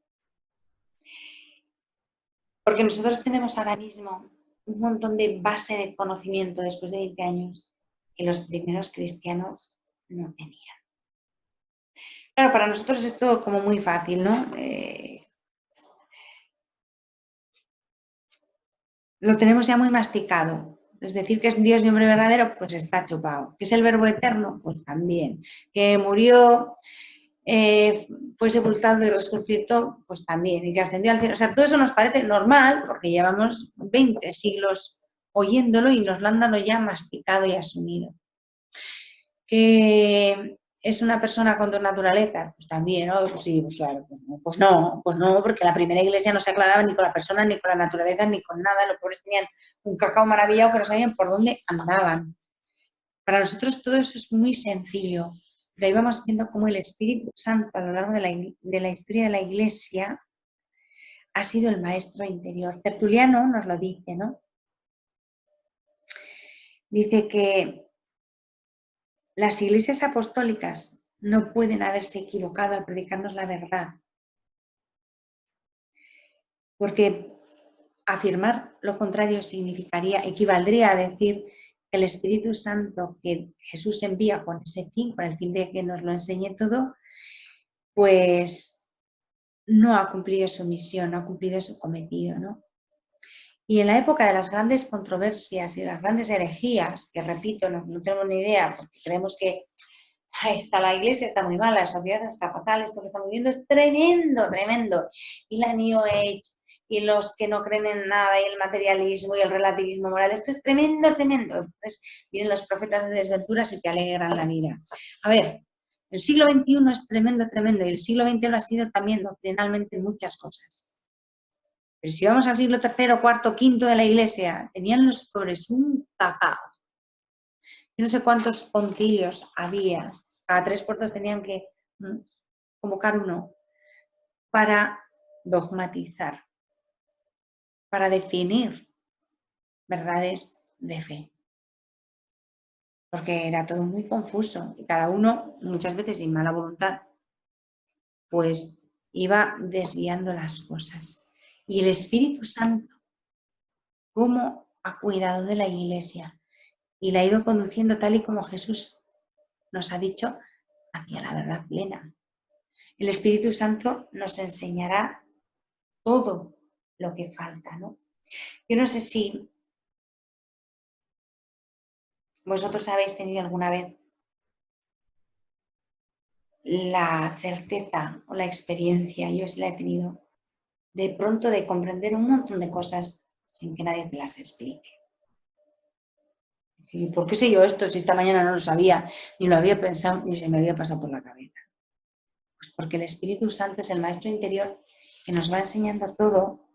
Porque nosotros tenemos ahora mismo un montón de base de conocimiento después de 20 años que los primeros cristianos no tenían. Claro, para nosotros es todo como muy fácil, ¿no? Lo tenemos ya muy masticado. Es decir, que es Dios y hombre verdadero, pues está chupado. Que es el Verbo eterno, pues también. Que murió, fue sepultado y resucitó, pues también. Y que ascendió al cielo. O sea, todo eso nos parece normal porque llevamos 20 siglos oyéndolo y nos lo han dado ya masticado y asumido. Que es una persona con dos naturalezas, pues también, ¿no? Pues sí, pues claro, pues no, porque la primera iglesia no se aclaraba ni con la persona, ni con la naturaleza, ni con nada. Los pobres tenían un cacao maravillado que no sabían por dónde andaban. Para nosotros todo eso es muy sencillo, pero ahí vamos viendo cómo el Espíritu Santo a lo largo de la historia de la iglesia ha sido el maestro interior. Tertuliano nos lo dice, ¿no? Dice que las iglesias apostólicas no pueden haberse equivocado al predicarnos la verdad, porque afirmar lo contrario equivaldría a decir que el Espíritu Santo que Jesús envía con ese fin, con el fin de que nos lo enseñe todo, pues no ha cumplido su misión, no ha cumplido su cometido, ¿no? Y en la época de las grandes controversias y las grandes herejías, que repito, no tenemos ni idea, porque creemos que está la iglesia, está muy mal, la sociedad está fatal, esto que estamos viviendo es tremendo, tremendo. Y la New Age, y los que no creen en nada, y el materialismo, y el relativismo moral, esto es tremendo, tremendo. Entonces vienen los profetas de desventuras y te alegran la vida. A ver, el siglo XXI es tremendo, tremendo, y el siglo XX lo ha sido también doctrinalmente en muchas cosas. Pero si vamos al siglo III, IV, V de la iglesia, tenían los pobres un cacao. Yo no sé cuántos concilios había, cada 3 puertos tenían que convocar uno para dogmatizar, para definir verdades de fe. Porque era todo muy confuso y cada uno, muchas veces sin mala voluntad, pues iba desviando las cosas. Y el Espíritu Santo, ¿cómo ha cuidado de la iglesia? Y la ha ido conduciendo tal y como Jesús nos ha dicho, hacia la verdad plena. El Espíritu Santo nos enseñará todo lo que falta, ¿no? Yo no sé si vosotros habéis tenido alguna vez la certeza o la experiencia, yo sí la he tenido, de pronto de comprender un montón de cosas sin que nadie te las explique. ¿Y por qué sé yo esto si esta mañana no lo sabía, ni lo había pensado, ni se me había pasado por la cabeza? Pues porque el Espíritu Santo es el maestro interior que nos va enseñando todo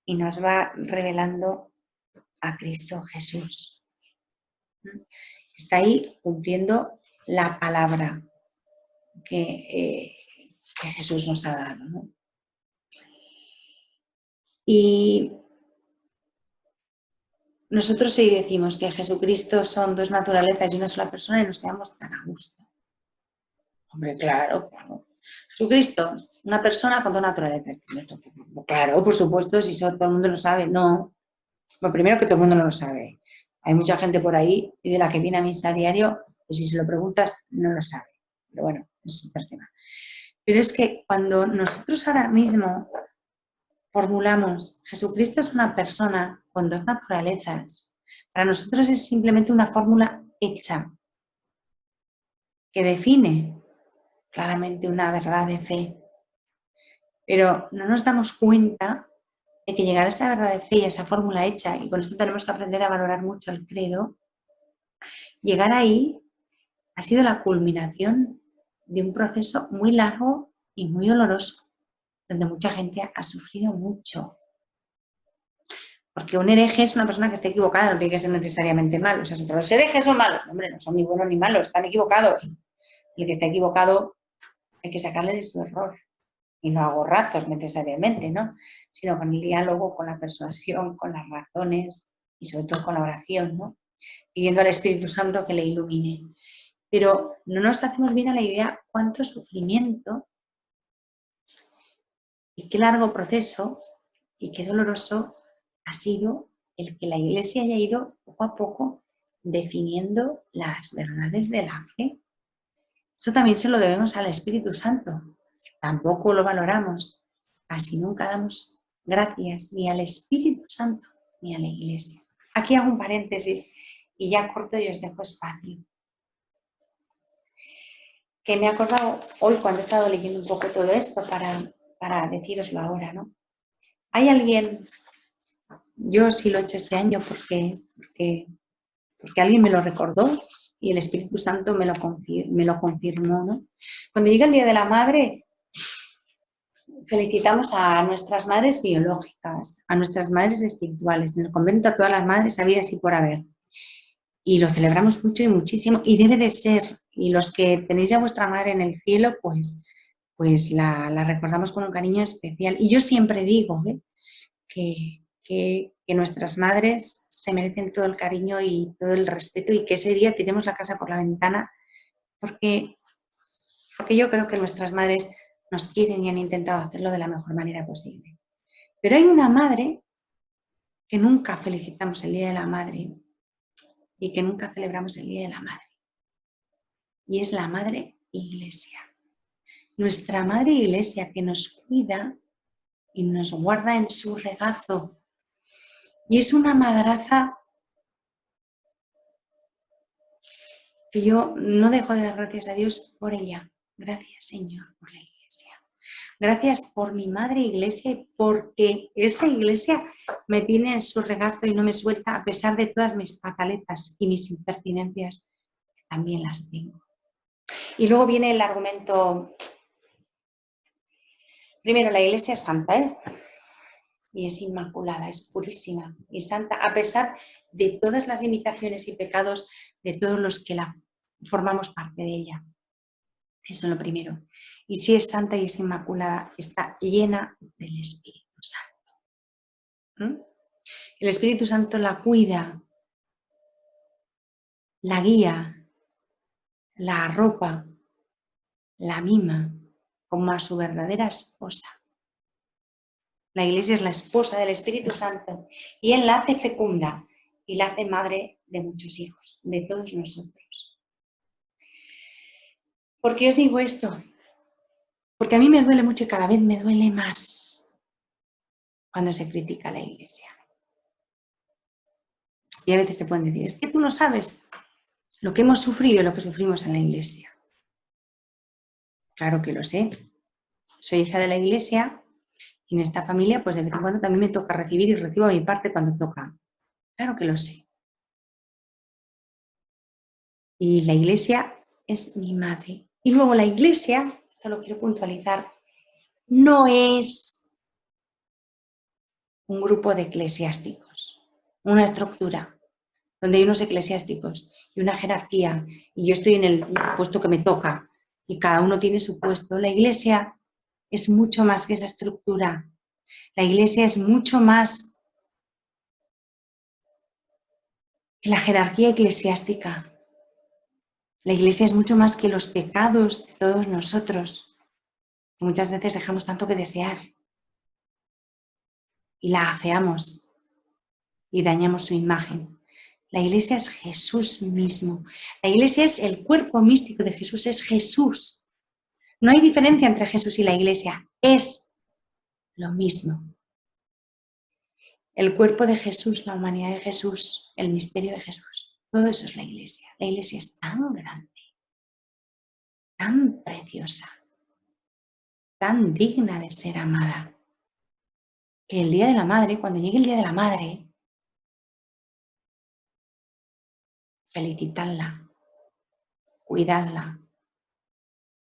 y nos va revelando a Cristo Jesús. Está ahí cumpliendo la palabra que Jesús nos ha dado, ¿no? Y nosotros hoy decimos que Jesucristo son dos naturalezas y una sola persona y nos quedamos tan a gusto. Hombre, claro, claro. Jesucristo, una persona con dos naturalezas. Claro, por supuesto, si eso todo el mundo lo sabe. No, Bueno, primero que todo el mundo no lo sabe. Hay mucha gente por ahí y de la que viene a misa a diario, que si se lo preguntas no lo sabe. Pero bueno, es otro tema. Pero es que cuando nosotros ahora mismo formulamos Jesucristo es una persona con dos naturalezas, para nosotros es simplemente una fórmula hecha que define claramente una verdad de fe. Pero no nos damos cuenta de que llegar a esa verdad de fe y a esa fórmula hecha, y con esto tenemos que aprender a valorar mucho el credo, llegar ahí ha sido la culminación de un proceso muy largo y muy doloroso, donde mucha gente ha sufrido mucho. Porque un hereje es una persona que está equivocada, no tiene que ser necesariamente malo. O sea, pero los herejes son malos. Hombre, no son ni buenos ni malos, están equivocados. El que está equivocado hay que sacarle de su error. Y no a gorrazos necesariamente, ¿no? Sino con el diálogo, con la persuasión, con las razones y sobre todo con la oración, ¿no? Pidiendo al Espíritu Santo que le ilumine. Pero no nos hacemos bien a la idea cuánto sufrimiento y qué largo proceso y qué doloroso ha sido el que la Iglesia haya ido poco a poco definiendo las verdades de la fe. Eso también se lo debemos al Espíritu Santo. Tampoco lo valoramos. Casi nunca damos gracias ni al Espíritu Santo ni a la Iglesia. Aquí hago un paréntesis y ya corto y os dejo espacio. Que me he acordado hoy cuando he estado leyendo un poco todo esto para decíroslo ahora, ¿no? Hay alguien, yo sí lo he hecho este año porque alguien me lo recordó y el Espíritu Santo me lo confirmó, ¿no? Cuando llega el Día de la Madre, felicitamos a nuestras madres biológicas, a nuestras madres espirituales. En el convento a todas las madres había así por haber. Y lo celebramos mucho y muchísimo y debe de ser. Y los que tenéis a vuestra madre en el cielo, pues la recordamos con un cariño especial. Y yo siempre digo que nuestras madres se merecen todo el cariño y todo el respeto y que ese día tiremos la casa por la ventana porque yo creo que nuestras madres nos quieren y han intentado hacerlo de la mejor manera posible. Pero hay una madre que nunca felicitamos el Día de la Madre y que nunca celebramos el Día de la Madre. Y es la Madre Iglesia. Nuestra Madre Iglesia que nos cuida y nos guarda en su regazo. Y es una madraza que yo no dejo de dar gracias a Dios por ella. Gracias, Señor, por la Iglesia. Gracias por mi Madre Iglesia y porque esa Iglesia me tiene en su regazo y no me suelta a pesar de todas mis pataletas y mis impertinencias, que también las tengo. Y luego viene el argumento. Primero, la Iglesia es santa, ¿eh? Y es inmaculada, es purísima y santa, a pesar de todas las limitaciones y pecados de todos los que la formamos parte de ella. Eso es lo primero. Y si es santa y es inmaculada, está llena del Espíritu Santo. El Espíritu Santo la cuida, la guía, la arropa, la mima como a su verdadera esposa. La Iglesia es la esposa del Espíritu Santo y Él la hace fecunda y la hace madre de muchos hijos, de todos nosotros. ¿Por qué os digo esto? Porque a mí me duele mucho y cada vez me duele más cuando se critica a la Iglesia. Y a veces te pueden decir, es que tú no sabes lo que hemos sufrido y lo que sufrimos en la Iglesia. Claro que lo sé. Soy hija de la Iglesia y en esta familia pues de vez en cuando también me toca recibir y recibo mi parte cuando toca. Claro que lo sé. Y la Iglesia es mi madre. Y luego la Iglesia, esto lo quiero puntualizar, no es un grupo de eclesiásticos, una estructura donde hay unos eclesiásticos y una jerarquía y yo estoy en el puesto que me toca y cada uno tiene su puesto. La Iglesia es mucho más que esa estructura. La Iglesia es mucho más que la jerarquía eclesiástica. La Iglesia es mucho más que los pecados de todos nosotros, que muchas veces dejamos tanto que desear y la afeamos. y dañamos su imagen. La Iglesia es Jesús mismo. La Iglesia es el cuerpo místico de Jesús, es Jesús. No hay diferencia entre Jesús y la Iglesia, es lo mismo. El cuerpo de Jesús, la humanidad de Jesús, el misterio de Jesús, todo eso es la Iglesia. La Iglesia es tan grande, tan preciosa, tan digna de ser amada, que el Día de la Madre, cuando llegue el Día de la Madre, felicitadla, cuidadla,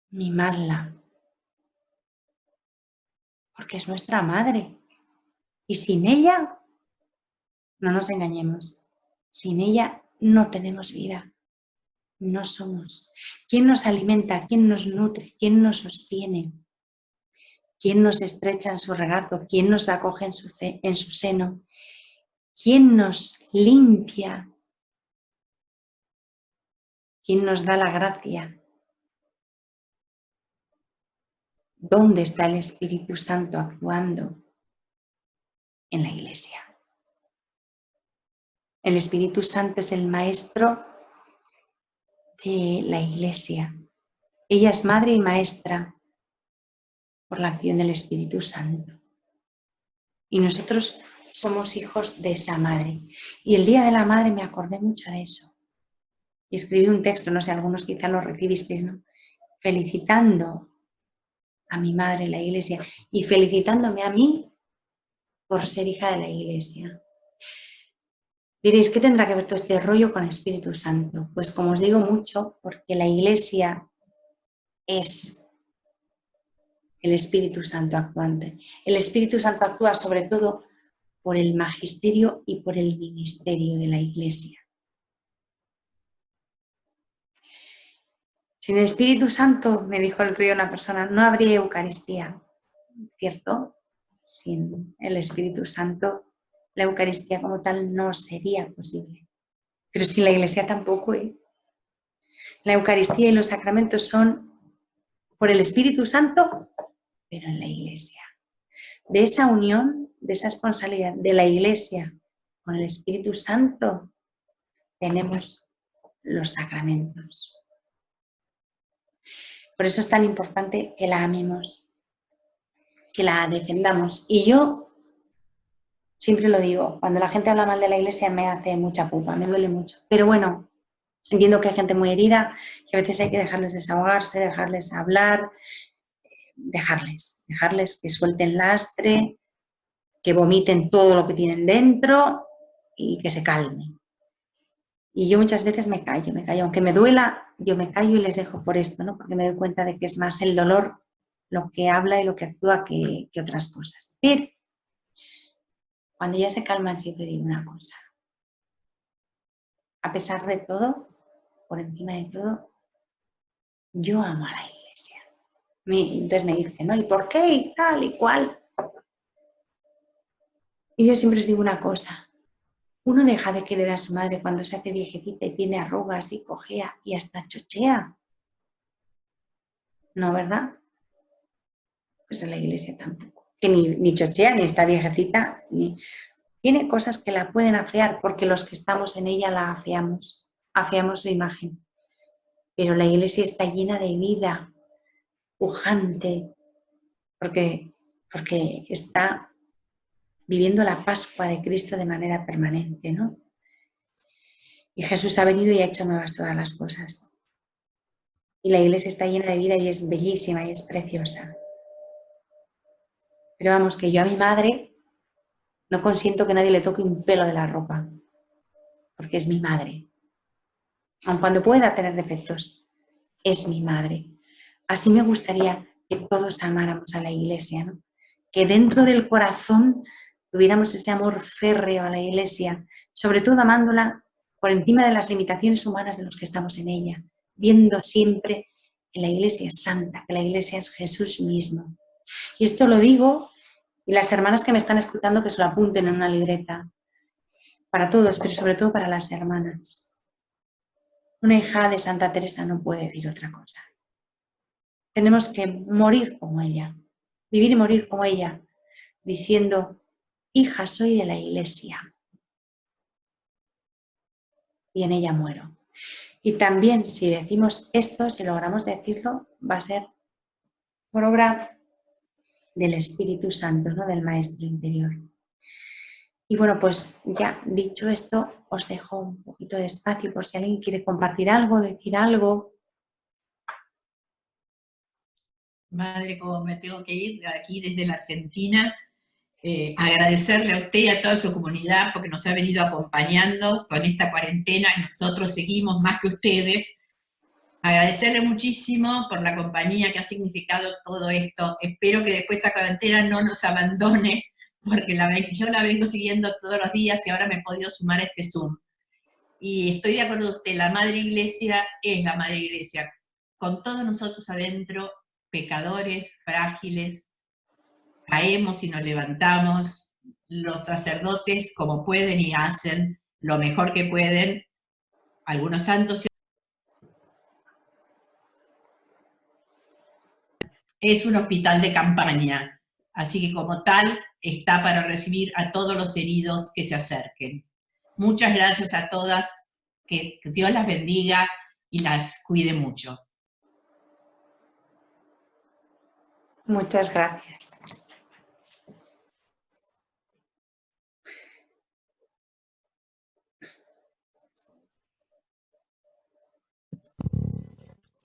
mimadla, porque es nuestra madre. Y sin ella, no nos engañemos, sin ella no tenemos vida, no somos. ¿Quién nos alimenta? ¿Quién nos nutre? ¿Quién nos sostiene? ¿Quién nos estrecha en su regazo? ¿Quién nos acoge en su seno? ¿Quién nos limpia? ¿Quién nos da la gracia? ¿Dónde está el Espíritu Santo actuando? En la Iglesia. El Espíritu Santo es el maestro de la Iglesia. Ella es madre y maestra por la acción del Espíritu Santo. Y nosotros somos hijos de esa madre. Y el Día de la Madre me acordé mucho de eso. Y escribí un texto, no sé, algunos quizá lo recibisteis, ¿no? Felicitando a mi madre, la Iglesia, y felicitándome a mí por ser hija de la Iglesia. Diréis, ¿qué tendrá que ver todo este rollo con el Espíritu Santo? Pues como os digo mucho, porque la Iglesia es el Espíritu Santo actuante. El Espíritu Santo actúa sobre todo por el magisterio y por el ministerio de la Iglesia. Sin el Espíritu Santo, me dijo el otro día una persona, no habría Eucaristía. ¿Cierto? Sin el Espíritu Santo, la Eucaristía como tal no sería posible. Pero sin la Iglesia tampoco, ¿eh? La Eucaristía y los sacramentos son por el Espíritu Santo, pero en la Iglesia. De esa unión, de esa responsabilidad de la Iglesia con el Espíritu Santo, tenemos los sacramentos. Por eso es tan importante que la amemos, que la defendamos. Y yo siempre lo digo, cuando la gente habla mal de la Iglesia me hace mucha pupa, me duele mucho. Pero bueno, entiendo que hay gente muy herida, que a veces hay que dejarles desahogarse, dejarles hablar, dejarles que suelten lastre, que vomiten todo lo que tienen dentro y que se calmen. Y yo muchas veces me callo, aunque me duela, yo me callo y les dejo por esto, ¿no? Porque me doy cuenta de que es más el dolor lo que habla y lo que actúa que otras cosas. Pero cuando ya se calman siempre digo una cosa. A pesar de todo, por encima de todo, yo amo a la Iglesia. Entonces me dicen, ¿no? ¿Y por qué? Y tal y cual. Y yo siempre les digo una cosa. Uno deja de querer a su madre cuando se hace viejecita y tiene arrugas y cojea y hasta chochea. ¿No, verdad? Pues en la Iglesia tampoco. Que ni chochea, ni está viejecita, ni... Tiene cosas que la pueden afear porque los que estamos en ella la afeamos. Afeamos su imagen. Pero la Iglesia está llena de vida, pujante, porque está viviendo la Pascua de Cristo de manera permanente, ¿no? Y Jesús ha venido y ha hecho nuevas todas las cosas. Y la Iglesia está llena de vida y es bellísima y es preciosa. Pero vamos, que yo a mi madre no consiento que nadie le toque un pelo de la ropa, porque es mi madre. Aun cuando pueda tener defectos, es mi madre. Así me gustaría que todos amáramos a la Iglesia, ¿no? Que dentro del corazón tuviéramos ese amor férreo a la Iglesia, sobre todo amándola por encima de las limitaciones humanas de los que estamos en ella, viendo siempre que la Iglesia es santa, que la Iglesia es Jesús mismo. Y esto lo digo, y las hermanas que me están escuchando que se lo apunten en una libreta, para todos, pero sobre todo para las hermanas. Una hija de Santa Teresa no puede decir otra cosa. Tenemos que morir como ella, vivir y morir como ella, diciendo, hija, soy de la Iglesia. y en ella muero. Y también si decimos esto, si logramos decirlo, va a ser por obra del Espíritu Santo, ¿no? Del Maestro interior. Y bueno, pues ya dicho esto, os dejo un poquito de espacio por si alguien quiere compartir algo, decir algo. Madre, como me tengo que ir de aquí desde la Argentina, agradecerle a usted y a toda su comunidad porque nos ha venido acompañando con esta cuarentena y nosotros seguimos más que ustedes. Agradecerle muchísimo por la compañía que ha significado todo esto. Espero que después de esta cuarentena no nos abandone, porque yo la vengo siguiendo todos los días y ahora me he podido sumar a este Zoom. Y estoy de acuerdo con usted, la Madre Iglesia es la Madre Iglesia, con todos nosotros adentro, pecadores, frágiles, caemos y nos levantamos, los sacerdotes como pueden y hacen lo mejor que pueden, algunos santos. Es un hospital de campaña, así que como tal está para recibir a todos los heridos que se acerquen. Muchas gracias a todas, que Dios las bendiga y las cuide mucho. Muchas gracias.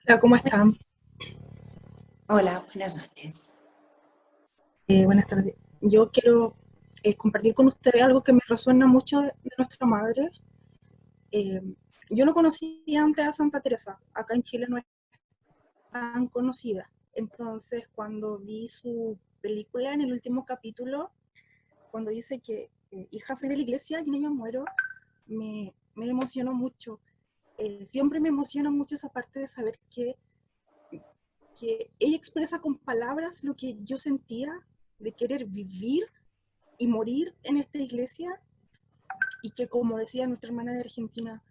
Hola, ¿cómo están? Hola, buenas noches. Buenas tardes. Yo quiero compartir con ustedes algo que me resuena mucho de nuestra madre. Yo no conocía antes a Santa Teresa. Acá en Chile no es tan conocida. Entonces, cuando vi su película en el último capítulo, cuando dice que hija soy de la iglesia y en ella muero, me emocionó mucho. Siempre me emociona mucho esa parte de saber que ella expresa con palabras lo que yo sentía de querer vivir y morir en esta iglesia, y que, como decía nuestra hermana de Argentina,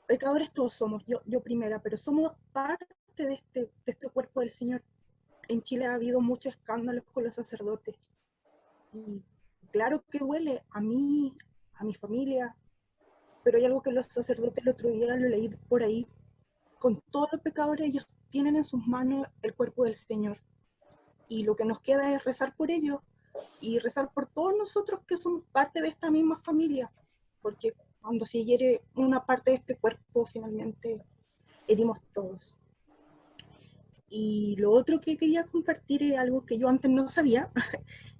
pecadores todos somos, yo primera, pero somos parte de este cuerpo del Señor. En Chile ha habido muchos escándalos con los sacerdotes, y claro que duele a mí, a mi familia, pero hay algo que los sacerdotes, el otro día lo leí por ahí, con todos los pecadores ellos tienen en sus manos el cuerpo del Señor, y lo que nos queda es rezar por ellos y rezar por todos nosotros que somos parte de esta misma familia, porque cuando se hiere una parte de este cuerpo, finalmente herimos todos. Y lo otro que quería compartir es algo que yo antes no sabía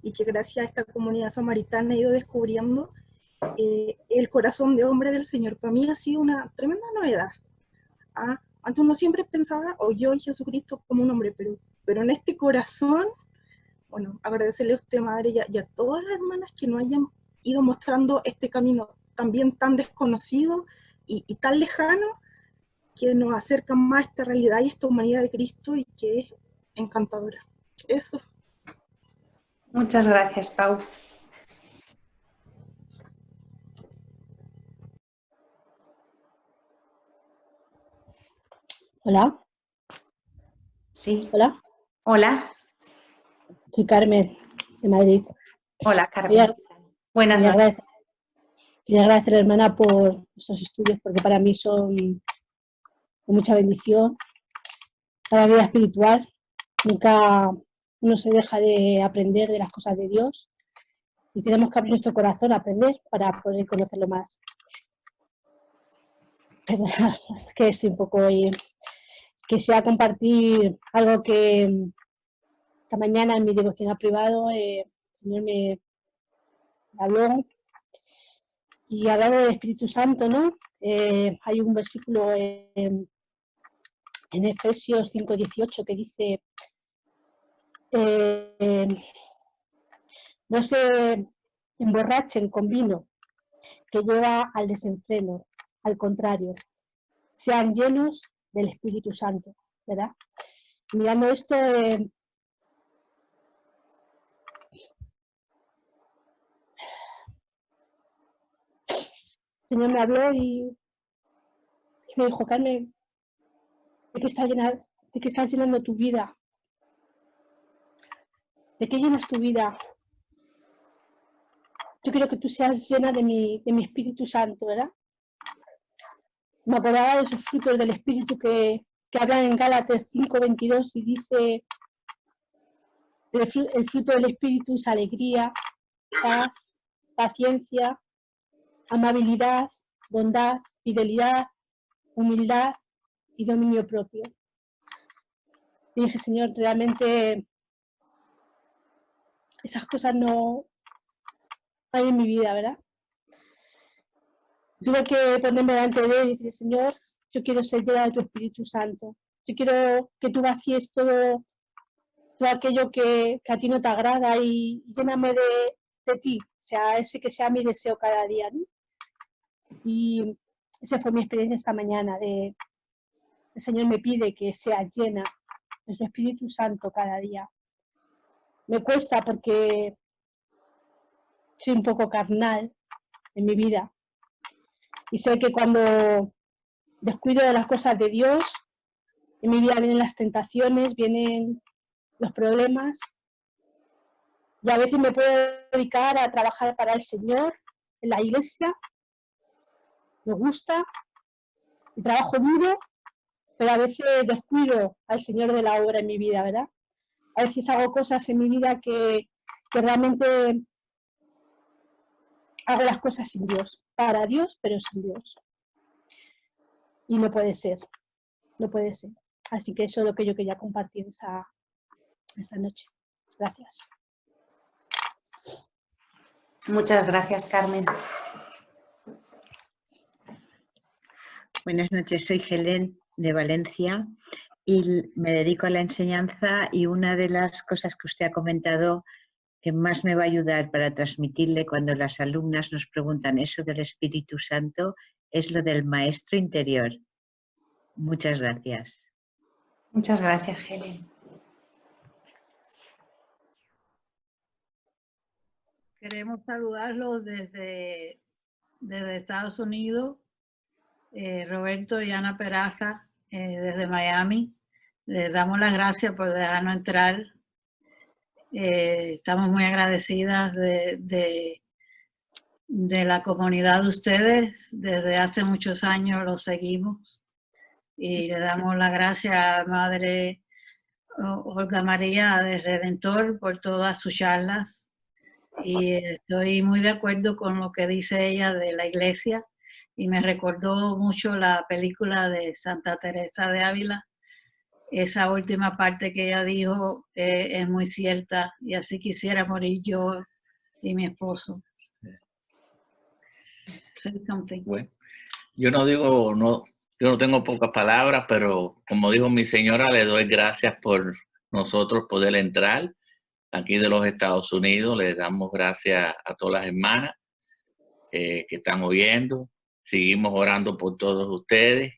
y que gracias a esta comunidad samaritana he ido descubriendo, el corazón de hombre del Señor. Para mí ha sido una tremenda novedad. Antes uno siempre pensaba, o yo en Jesucristo como un hombre, pero en este corazón, bueno, agradecerle a usted, madre, y a todas las hermanas que nos hayan ido mostrando este camino también tan desconocido y tan lejano, que nos acerca más a esta realidad y esta humanidad de Cristo, y que es encantadora. Eso. Muchas gracias, Pau. Hola. Sí. Hola. Hola. Soy Carmen, de Madrid. Hola, Carmen. Buenas noches. Quería agradecer a la hermana por estos estudios, porque para mí son mucha bendición para la vida espiritual. Nunca uno se deja de aprender de las cosas de Dios, y tenemos que abrir nuestro corazón a aprender para poder conocerlo más. Pero es que estoy un poco quisiera compartir algo que esta mañana en mi devocional privado el Señor me habló, y hablando del Espíritu Santo, ¿no? Hay un versículo en Efesios 5:18 que dice, no se emborrachen con vino, que lleva al desenfreno, al contrario, sean llenos del Espíritu Santo, ¿verdad? Mirando esto, el Señor me habló y me dijo, Carmen, ¿de qué estás llenando tu vida? ¿De qué llenas tu vida? Yo quiero que tú seas llena de mi Espíritu Santo, ¿verdad? me acordaba de esos frutos del Espíritu que hablan en Gálatas 5:22 y dice, el fruto del Espíritu es alegría, paz, paciencia, amabilidad, bondad, fidelidad, humildad y dominio propio. Y dije, Señor, realmente esas cosas no hay en mi vida, ¿verdad? Tuve que ponerme delante de él y decir, Señor, yo quiero ser llena de tu Espíritu Santo. Yo quiero que tú vacíes todo aquello que a ti no te agrada y lléname de ti. O sea, ese que sea mi deseo cada día, ¿no? Y esa fue mi experiencia esta mañana. El Señor me pide que sea llena de su Espíritu Santo cada día. Me cuesta porque soy un poco carnal en mi vida. Y sé que cuando descuido de las cosas de Dios, en mi vida vienen las tentaciones, vienen los problemas. Y a veces me puedo dedicar a trabajar para el Señor en la iglesia. Me gusta, y trabajo duro, pero a veces descuido al Señor de la obra en mi vida, ¿verdad? A veces hago cosas en mi vida que realmente hago las cosas sin Dios, para Dios, pero sin Dios. Y no puede ser, no puede ser. Así que eso es lo que yo quería compartir esta noche. Gracias. Muchas gracias, Carmen. Buenas noches, soy Helen de Valencia y me dedico a la enseñanza, y una de las cosas que usted ha comentado que más me va a ayudar para transmitirle cuando las alumnas nos preguntan eso del Espíritu Santo es lo del maestro interior. Muchas gracias. Muchas gracias, Helen. Queremos saludarlos desde Estados Unidos, Roberto y Ana Peraza, desde Miami. Les damos las gracias por dejarnos entrar. Estamos muy agradecidas de la comunidad de ustedes. Desde hace muchos años los seguimos. Y le damos las gracias a Madre Olga María de Redentor por todas sus charlas. Y estoy muy de acuerdo con lo que dice ella de la iglesia, y me recordó mucho la película de Santa Teresa de Ávila. Esa última parte que ella dijo es muy cierta, y así quisiera morir yo y mi esposo. Say something. Bueno, yo no tengo pocas palabras, pero como dijo mi señora, le doy gracias por nosotros poder entrar aquí de los Estados Unidos. Les damos gracias a todas las hermanas que están oyendo. Seguimos orando por todos ustedes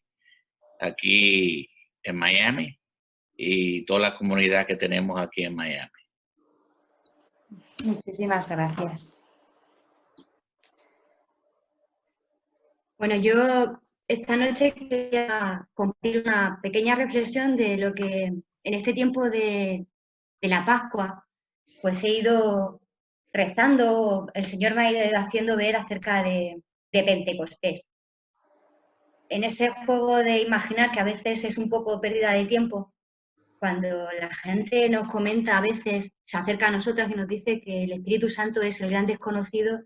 aquí en Miami y toda la comunidad que tenemos aquí en Miami. Muchísimas gracias. Bueno, yo esta noche quería compartir una pequeña reflexión de lo que en este tiempo de la Pascua pues he ido rezando, el Señor me ha ido haciendo ver acerca de Pentecostés. En ese juego de imaginar, que a veces es un poco pérdida de tiempo, cuando la gente nos comenta, a veces se acerca a nosotras y nos dice que el Espíritu Santo es el gran desconocido,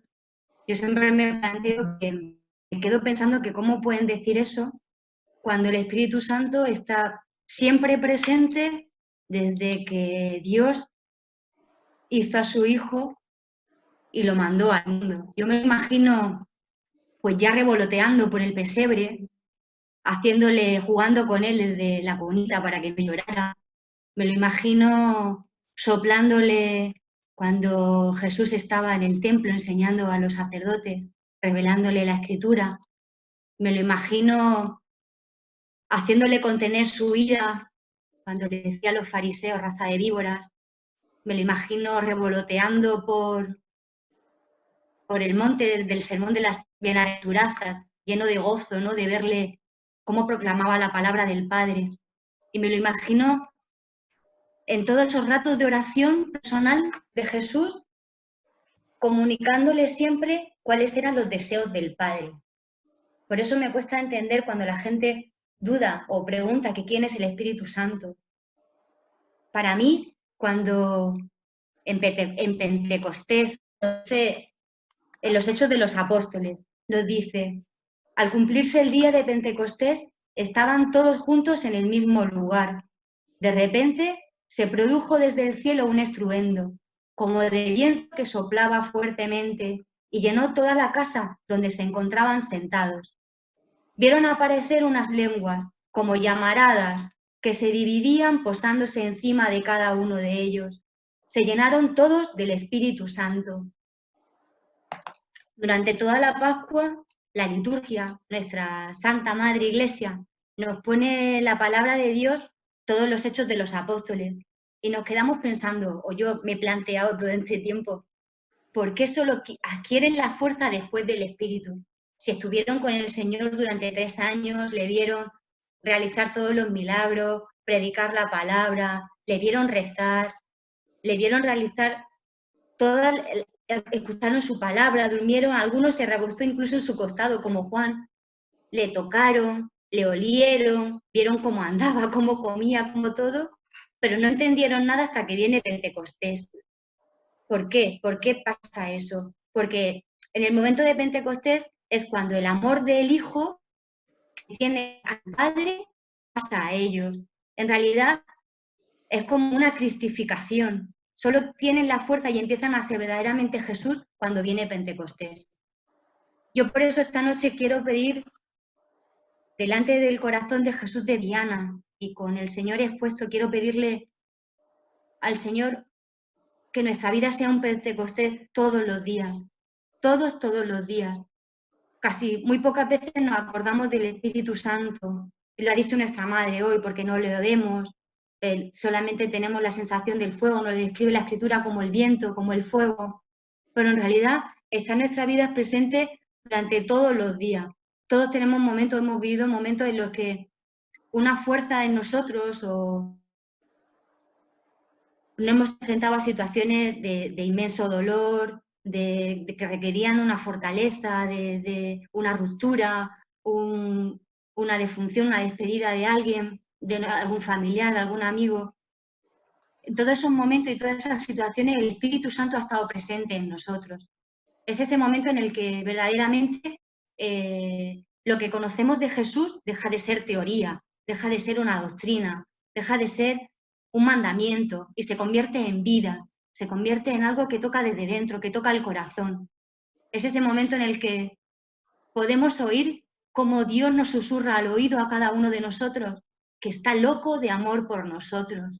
yo siempre me planteo que me quedo pensando que cómo pueden decir eso cuando el Espíritu Santo está siempre presente desde que Dios hizo a su Hijo y lo mandó al mundo. Yo me imagino pues ya revoloteando por el pesebre, jugando con él desde la cunita para que no llorara. Me lo imagino soplándole cuando Jesús estaba en el templo enseñando a los sacerdotes, revelándole la Escritura. Me lo imagino haciéndole contener su ira cuando le decía a los fariseos, raza de víboras. Me lo imagino revoloteando por el monte del sermón de las bienaventuranzas, lleno de gozo, ¿no? De verle cómo proclamaba la palabra del Padre. Y me lo imagino en todos esos ratos de oración personal de Jesús, comunicándole siempre cuáles eran los deseos del Padre. Por eso me cuesta entender cuando la gente duda o pregunta que quién es el Espíritu Santo. Para mí, cuando en Pentecostés, en los Hechos de los Apóstoles, nos dice, al cumplirse el día de Pentecostés, estaban todos juntos en el mismo lugar. De repente se produjo desde el cielo un estruendo, como de viento que soplaba fuertemente y llenó toda la casa donde se encontraban sentados. Vieron aparecer unas lenguas, como llamaradas, que se dividían posándose encima de cada uno de ellos. Se llenaron todos del Espíritu Santo. Durante toda la Pascua, la liturgia, nuestra Santa Madre Iglesia, nos pone la palabra de Dios, todos los hechos de los apóstoles, y nos quedamos pensando, o yo me he planteado todo este tiempo, ¿por qué solo adquieren la fuerza después del Espíritu? Si estuvieron con el Señor durante 3 años, le vieron realizar todos los milagros, predicar la palabra, le vieron rezar, le vieron realizar escucharon su palabra, durmieron, algunos se recostó incluso en su costado, como Juan, le tocaron, le olieron, vieron cómo andaba, cómo comía, cómo todo, pero no entendieron nada hasta que viene Pentecostés. ¿Por qué? ¿Por qué pasa eso? Porque en el momento de Pentecostés es cuando el amor del Hijo que tiene al Padre pasa a ellos. En realidad es como una cristificación. Solo tienen la fuerza y empiezan a ser verdaderamente Jesús cuando viene Pentecostés. Yo por eso esta noche quiero pedir delante del corazón de Jesús de Viana y con el Señor expuesto, quiero pedirle al Señor que nuestra vida sea un Pentecostés todos los días, todos los días. Casi muy pocas veces nos acordamos del Espíritu Santo, lo ha dicho nuestra Madre hoy, porque no lo vemos, solamente tenemos la sensación del fuego, nos describe la Escritura como el viento, como el fuego, pero en realidad está en nuestra vida presente durante todos los días. Todos tenemos momentos, hemos vivido momentos en los que una fuerza en nosotros o nos hemos enfrentado a situaciones de inmenso dolor, de que requerían una fortaleza, de una ruptura, una defunción, una despedida de alguien, de algún familiar, de algún amigo. En todos esos momentos y todas esas situaciones el Espíritu Santo ha estado presente en nosotros. Es ese momento en el que verdaderamente lo que conocemos de Jesús deja de ser teoría, deja de ser una doctrina, deja de ser un mandamiento y se convierte en vida, se convierte en algo que toca desde dentro, que toca el corazón. Es ese momento en el que podemos oír cómo Dios nos susurra al oído a cada uno de nosotros, que está loco de amor por nosotros.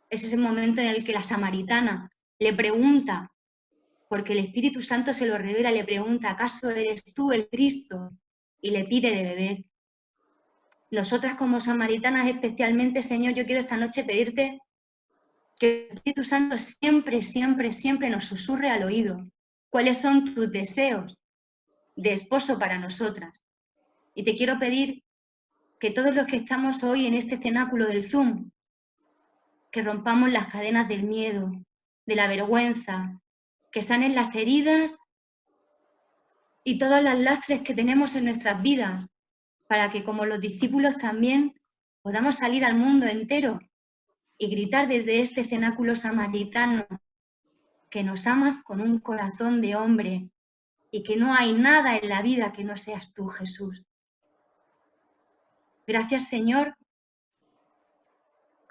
Es ese momento en el que la samaritana le pregunta, porque el Espíritu Santo se lo revela, le pregunta, ¿acaso eres tú el Cristo? Y le pide de beber. Nosotras como samaritanas especialmente, Señor, yo quiero esta noche pedirte que el Espíritu Santo siempre, siempre, siempre nos susurre al oído cuáles son tus deseos de esposo para nosotras. Y te quiero pedir que todos los que estamos hoy en este cenáculo del Zoom, que rompamos las cadenas del miedo, de la vergüenza, que sanen las heridas y todas las lastres que tenemos en nuestras vidas, para que como los discípulos también podamos salir al mundo entero y gritar desde este cenáculo samaritano que nos amas con un corazón de hombre y que no hay nada en la vida que no seas tú, Jesús. Gracias, Señor,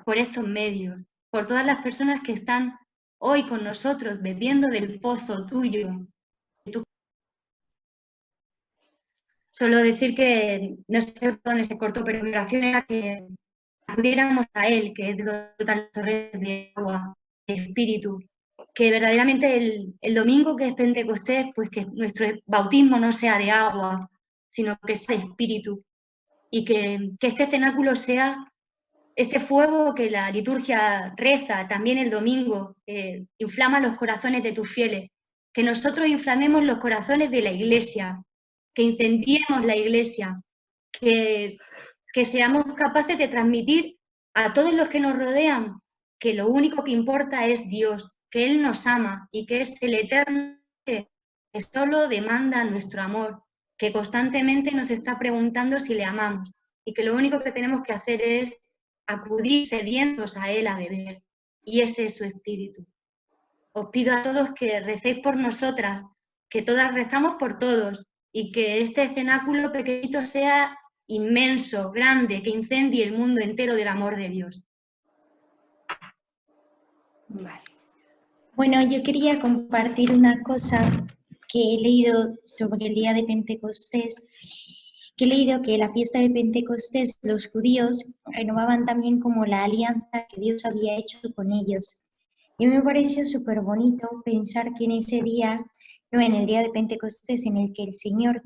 por estos medios, por todas las personas que están hoy con nosotros bebiendo del pozo tuyo. Solo decir que, no sé dónde se cortó, pero mi oración era que acudiéramos a Él, que es dotar torres de agua, de espíritu, que verdaderamente el domingo que es Pentecostés, pues que nuestro bautismo no sea de agua, sino que sea de espíritu, y que este cenáculo sea ese fuego que la liturgia reza también el domingo, inflama los corazones de tus fieles, que nosotros inflamemos los corazones de la Iglesia, que incendiemos la Iglesia, que seamos capaces de transmitir a todos los que nos rodean que lo único que importa es Dios, que Él nos ama y que es el Eterno que solo demanda nuestro amor que constantemente nos está preguntando si le amamos y que lo único que tenemos que hacer es acudir sedientos a Él a beber. Y ese es su espíritu. Os pido a todos que recéis por nosotras, que todas rezamos por todos y que este cenáculo pequeñito sea inmenso, grande, que incendie el mundo entero del amor de Dios. Vale. Bueno, yo quería compartir una cosa que he leído sobre el día de Pentecostés, que he leído que la fiesta de Pentecostés los judíos renovaban también como la alianza que Dios había hecho con ellos. Y me pareció súper bonito pensar que en ese día, no en el día de Pentecostés, en el que el Señor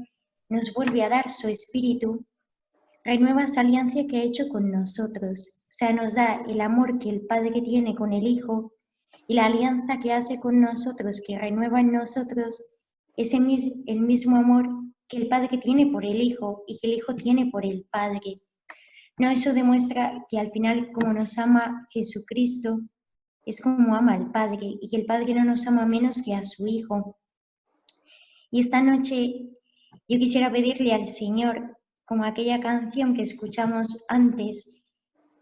nos vuelve a dar su Espíritu, renueva esa alianza que ha hecho con nosotros. O sea, nos da el amor que el Padre tiene con el Hijo y la alianza que hace con nosotros, que renueva en nosotros el mismo amor que el Padre tiene por el Hijo y que el Hijo tiene por el Padre. No, eso demuestra que al final, como nos ama Jesucristo, es como ama al Padre y que el Padre no nos ama menos que a su Hijo. Y esta noche yo quisiera pedirle al Señor, como aquella canción que escuchamos antes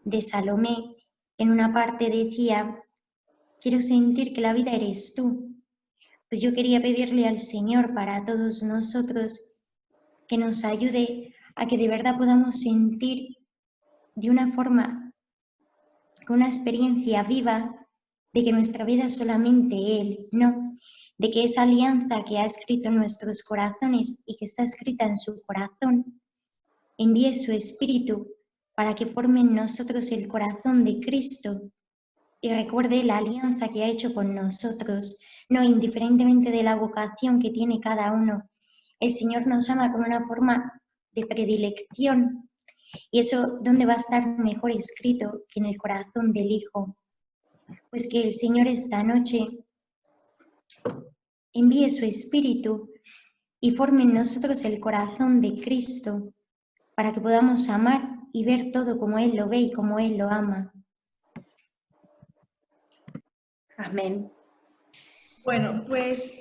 de Salomé, en una parte decía, quiero sentir que la vida eres tú. Pues yo quería pedirle al Señor para todos nosotros que nos ayude a que de verdad podamos sentir de una forma, con una experiencia viva, de que nuestra vida es solamente Él, no, de que esa alianza que ha escrito en nuestros corazones y que está escrita en su corazón, envíe su Espíritu para que forme en nosotros el corazón de Cristo y recuerde la alianza que ha hecho con nosotros, no, indiferentemente de la vocación que tiene cada uno. El Señor nos ama con una forma de predilección y eso, ¿dónde va a estar mejor escrito que en el corazón del Hijo? Pues que el Señor esta noche envíe su Espíritu y forme en nosotros el corazón de Cristo para que podamos amar y ver todo como Él lo ve y como Él lo ama. Amén. Bueno, pues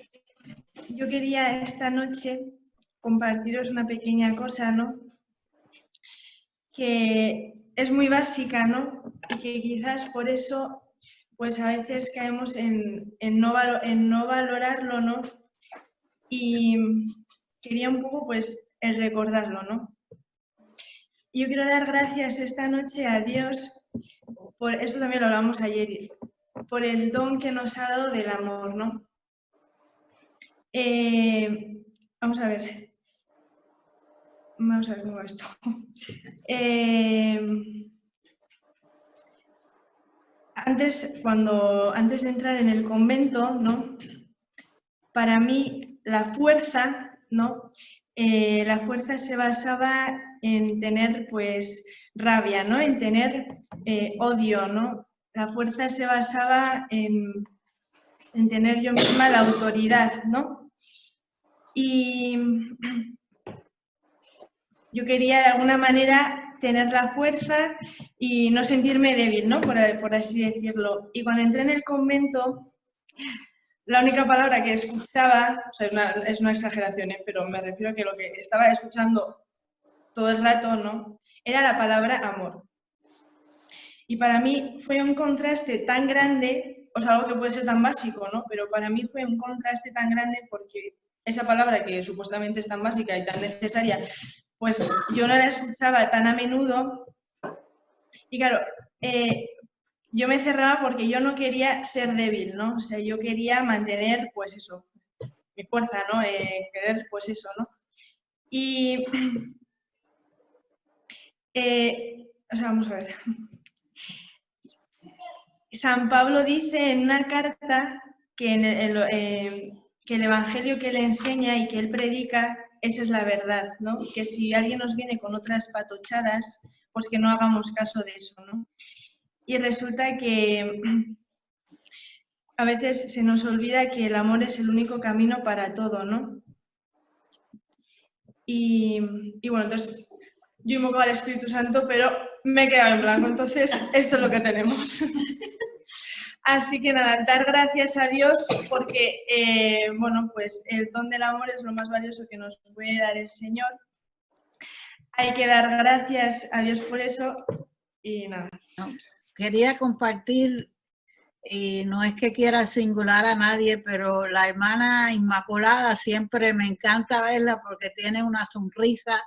yo quería esta noche compartiros una pequeña cosa, ¿no? Que es muy básica, ¿no? Y que quizás por eso, pues a veces caemos en no valorarlo, ¿no? Y quería un poco, pues, el recordarlo, ¿no? Yo quiero dar gracias esta noche a Dios, por eso también lo hablamos ayer, por el don que nos ha dado del amor, ¿no? Vamos a ver cómo va esto. Antes de entrar en el convento, ¿no? Para mí la fuerza, ¿no? La fuerza se basaba en tener, pues, rabia, ¿no? En tener odio, ¿no? La fuerza se basaba en tener yo misma la autoridad, ¿no? Y yo quería de alguna manera tener la fuerza y no sentirme débil, ¿no? Por así decirlo. Y cuando entré en el convento, la única palabra que escuchaba, o sea, es una exageración, pero me refiero a que lo que estaba escuchando todo el rato, ¿no? Era la palabra amor. Y para mí fue un contraste tan grande, o sea, algo que puede ser tan básico, ¿no? Pero para mí fue un contraste tan grande porque esa palabra que supuestamente es tan básica y tan necesaria, pues yo no la escuchaba tan a menudo. Y claro, yo me cerraba porque yo no quería ser débil, ¿no? O sea, yo quería mantener, pues eso, mi fuerza, ¿no? Querer, pues eso, ¿no? Y, o sea, vamos a ver. San Pablo dice en una carta que, que el evangelio que él enseña y que él predica, esa es la verdad, ¿no? Que si alguien nos viene con otras patochadas, pues que no hagamos caso de eso, ¿no? Y resulta que a veces se nos olvida que el amor es el único camino para todo, ¿no? Y bueno, entonces yo invoco al Espíritu Santo, pero me he quedado en blanco, entonces esto es lo que tenemos. Así que nada, dar gracias a Dios porque, bueno, pues el don del amor es lo más valioso que nos puede dar el Señor. Hay que dar gracias a Dios por eso y nada. Quería compartir, y no es que quiera singular a nadie, pero la hermana Inmaculada siempre me encanta verla porque tiene una sonrisa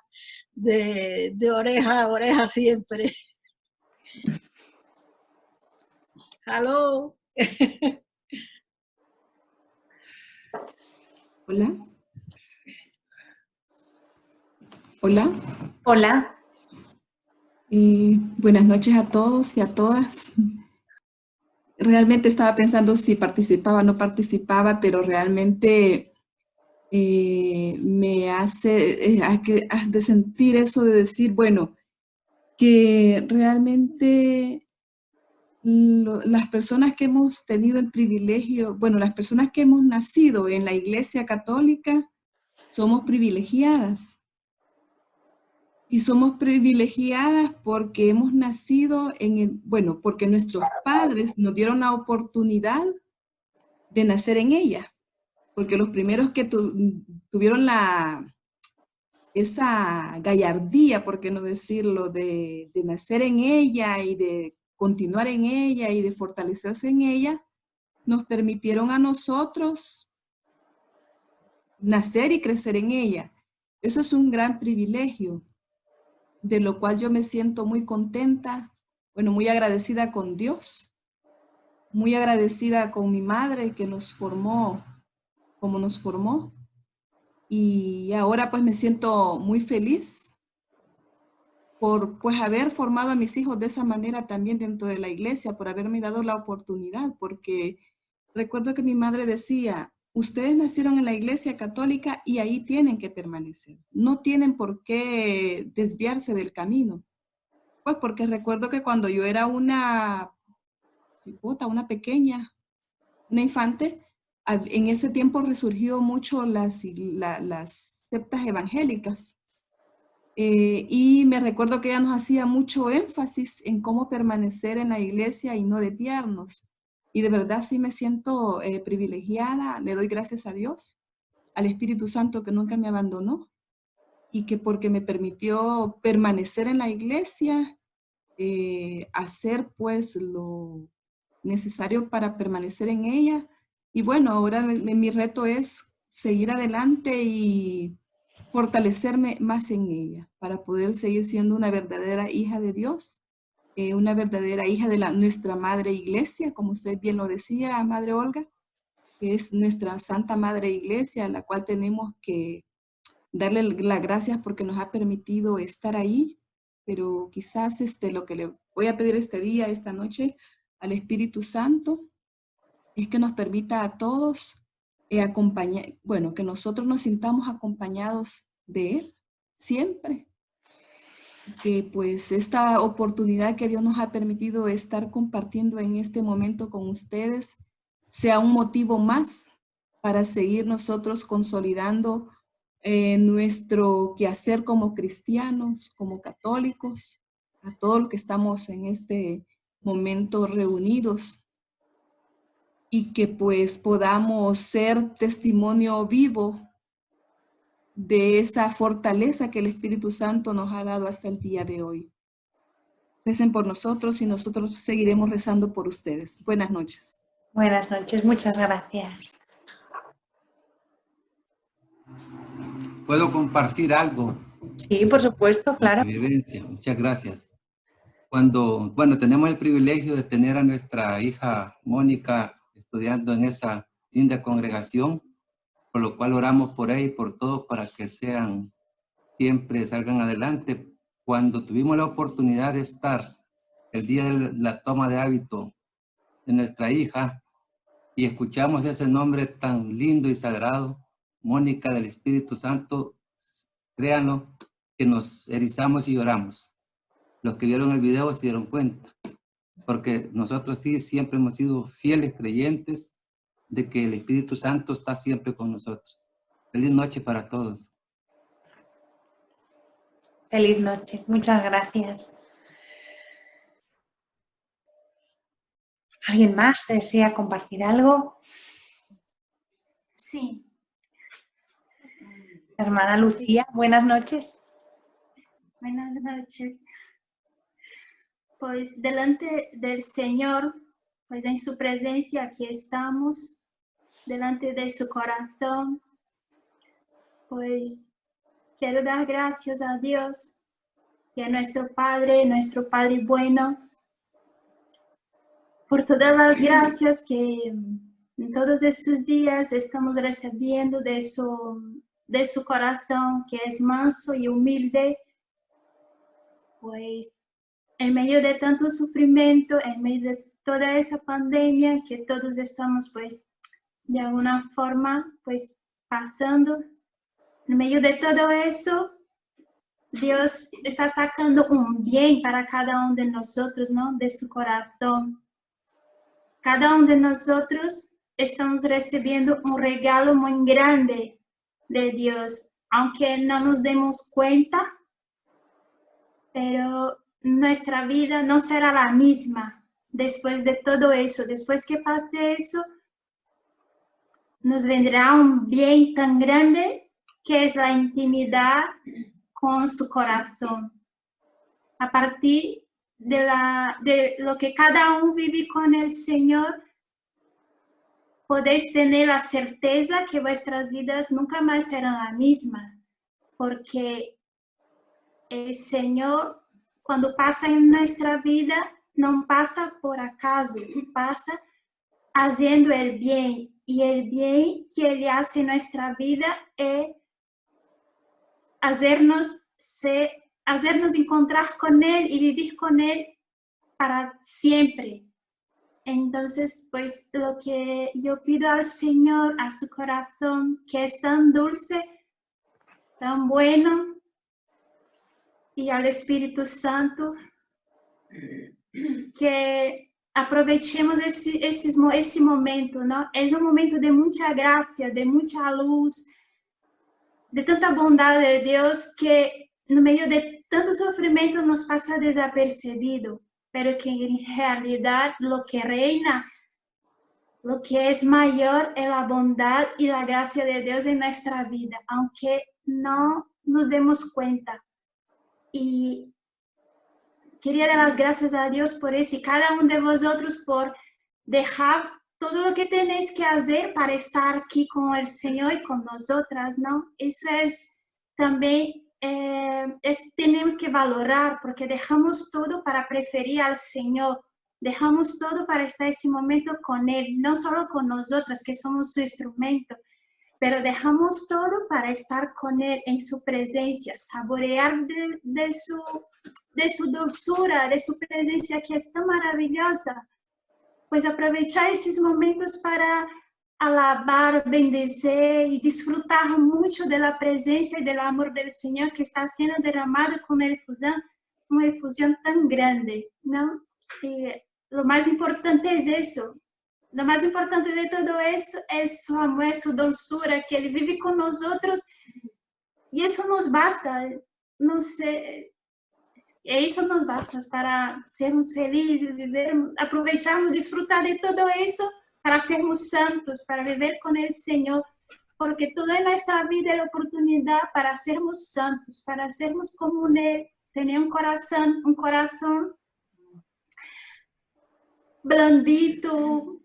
de oreja a oreja siempre. Hello. Hola. Hola. Hola. Buenas noches a todos y a todas. Realmente estaba pensando si participaba o no participaba, pero realmente me hace de sentir eso de decir, bueno, que realmente las personas que hemos tenido el privilegio, bueno, las personas que hemos nacido en la Iglesia Católica, somos privilegiadas. Y somos privilegiadas porque hemos nacido bueno, porque nuestros padres nos dieron la oportunidad de nacer en ella. Porque los primeros que tuvieron esa gallardía, por qué no decirlo, de nacer en ella y de continuar en ella y de fortalecerse en ella, nos permitieron a nosotros nacer y crecer en ella. Eso es un gran privilegio, de lo cual yo me siento muy contenta, bueno, muy agradecida con Dios, muy agradecida con mi madre que nos formó como nos formó, y ahora pues me siento muy feliz por pues haber formado a mis hijos de esa manera también dentro de la iglesia, por haberme dado la oportunidad, porque recuerdo que mi madre decía, ustedes nacieron en la Iglesia Católica y ahí tienen que permanecer. No tienen por qué desviarse del camino. Pues porque recuerdo que cuando yo era una cipota, una pequeña, una infante, en ese tiempo resurgió mucho las sectas evangélicas. Y me recuerdo que ella nos hacía mucho énfasis en cómo permanecer en la iglesia y no desviarnos. Y de verdad sí me siento privilegiada, le doy gracias a Dios, al Espíritu Santo que nunca me abandonó y que porque me permitió permanecer en la iglesia, hacer pues lo necesario para permanecer en ella. Y bueno, ahora mi reto es seguir adelante y fortalecerme más en ella para poder seguir siendo una verdadera hija de Dios, una verdadera hija de nuestra Madre Iglesia, como usted bien lo decía, Madre Olga, que es nuestra Santa Madre Iglesia, a la cual tenemos que darle las gracias porque nos ha permitido estar ahí, pero quizás lo que le voy a pedir este día, esta noche, al Espíritu Santo, es que nos permita a todos acompañar, bueno, que nosotros nos sintamos acompañados de Él, siempre. Que pues esta oportunidad que Dios nos ha permitido estar compartiendo en este momento con ustedes sea un motivo más para seguir nosotros consolidando nuestro quehacer como cristianos, como católicos, a todos los que estamos en este momento reunidos, y que pues podamos ser testimonio vivo de esa fortaleza que el Espíritu Santo nos ha dado hasta el día de hoy. Recen por nosotros y nosotros seguiremos rezando por ustedes. Buenas noches. Buenas noches, muchas gracias. ¿Puedo compartir algo? Sí, por supuesto, claro. Muchas gracias. Bueno, tenemos el privilegio de tener a nuestra hija Mónica estudiando en esa linda congregación, por lo cual oramos por ella y por todos para que siempre salgan adelante. Cuando tuvimos la oportunidad de estar el día de la toma de hábito de nuestra hija y escuchamos ese nombre tan lindo y sagrado, Mónica del Espíritu Santo, créanlo que nos erizamos y lloramos. Los que vieron el video se dieron cuenta, porque nosotros sí siempre hemos sido fieles creyentes de que el Espíritu Santo está siempre con nosotros. Feliz noche para todos. Feliz noche, muchas gracias. ¿Alguien más desea compartir algo? Sí. Hermana Lucía, buenas noches. Buenas noches. Pues delante del Señor, pues en su presencia aquí estamos, delante de su corazón, pues quiero dar gracias a Dios, que es nuestro Padre bueno, por todas las gracias que en todos estos días estamos recibiendo de su corazón, que es manso y humilde, pues en medio de tanto sufrimiento, en medio de toda esa pandemia que todos estamos pues de alguna forma pues pasando, en medio de todo eso, Dios está sacando un bien para cada uno de nosotros, ¿no? De su corazón. Cada uno de nosotros estamos recibiendo un regalo muy grande de Dios, aunque no nos demos cuenta, pero nuestra vida no será la misma después de todo eso. Después que pase eso, nos vendrá un bien tan grande que es la intimidad con su corazón. A partir de lo que cada uno vive con el Señor, podéis tener la certeza que vuestras vidas nunca más serán la misma, porque el Señor, cuando pasa en nuestra vida, no pasa por acaso, pasa haciendo el bien, y el bien que Él hace en nuestra vida es hacernos encontrar con Él y vivir con Él para siempre. Entonces, pues lo que yo pido al Señor, a su corazón, que es tan dulce, tan bueno, y al Espíritu Santo, que aprovechemos esse momento, ¿no? Es un momento de mucha gracia, de mucha luz, de tanta bondad de Dios, que en medio de tanto sufrimiento nos pasa desapercibido, pero que en realidad lo que reina, lo que es mayor es la bondad y la gracia de Dios en nuestra vida, aunque no nos demos cuenta. Y quería dar las gracias a Dios por eso y cada uno de vosotros por dejar todo lo que tenéis que hacer para estar aquí con el Señor y con nosotras, ¿no? Eso es también, tenemos que valorar, porque dejamos todo para preferir al Señor, dejamos todo para estar ese momento con Él, no solo con nosotras que somos su instrumento, pero dejamos todo para estar con Él en su presencia, saborear de su dulzura, de su presencia que es tan maravillosa. Pues aprovechar esses momentos para alabar, bendizer y disfrutar mucho de la presencia y del amor del Señor que está siendo derramado con una efusión tan grande, ¿no? Y lo más importante es eso. Lo más importante de todo eso es su amor, es su dulzura, que Él vive con nosotros y eso nos basta. No sé, eso nos basta para sermos felizes, viver, aprovecharmos, disfrutar de todo eso para sermos santos, para vivir con el Señor, porque toda nuestra vida es la oportunidad para sermos santos, para sermos como Él, tener un corazón blandito,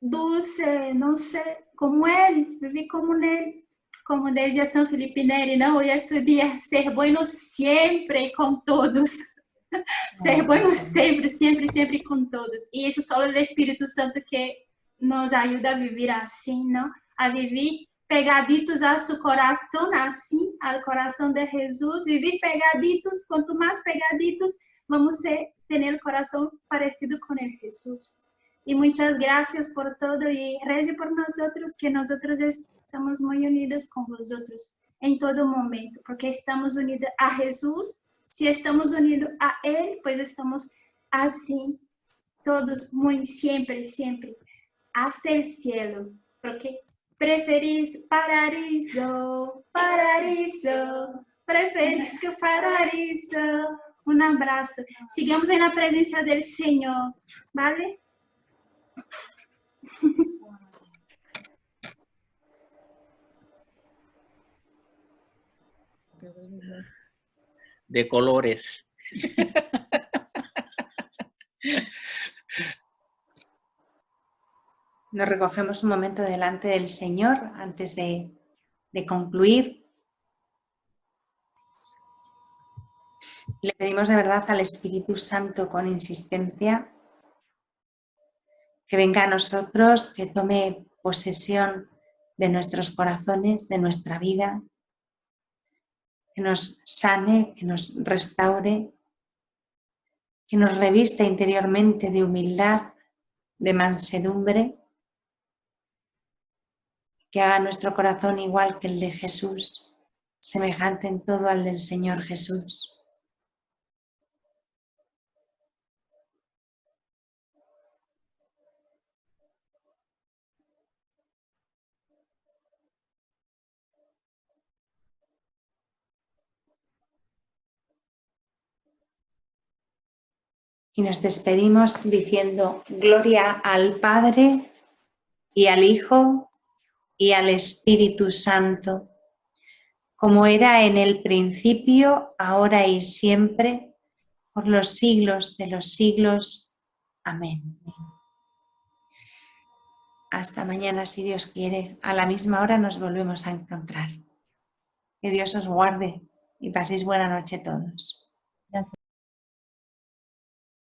dulce, no sé, como Él, vivir como Él. Como decía San Felipe Neri, não, hoje é o dia ser bueno sempre com todos. Ser bueno sempre, sempre, sempre com todos. E isso só o Espírito Santo que nos ajuda a viver assim, não? A viver pegaditos a seu coração, assim, ao coração de Jesus. Viver pegaditos, quanto mais pegaditos, vamos ter o coração parecido com el Jesus. E muitas graças por todo e reze por nós que nós estamos muy unidos con vosotros en todo momento, porque estamos unidos a Jesús. Si estamos unidos a Él, pues estamos así, todos muy siempre, siempre, hasta el cielo, porque preferís paraíso, paraíso, preferís que paraíso, Un abrazo. Sigamos en la presencia del Señor, ¿vale? De colores. Nos recogemos un momento delante del Señor antes de concluir. Le pedimos de verdad al Espíritu Santo con insistencia que venga a nosotros, que tome posesión de nuestros corazones, de nuestra vida, que nos sane, que nos restaure, que nos revista interiormente de humildad, de mansedumbre, que haga nuestro corazón igual que el de Jesús, semejante en todo al del Señor Jesús. Y nos despedimos diciendo gloria al Padre y al Hijo y al Espíritu Santo, como era en el principio, ahora y siempre, por los siglos de los siglos. Amén. Hasta mañana, si Dios quiere. A la misma hora nos volvemos a encontrar. Que Dios os guarde y paséis buena noche todos.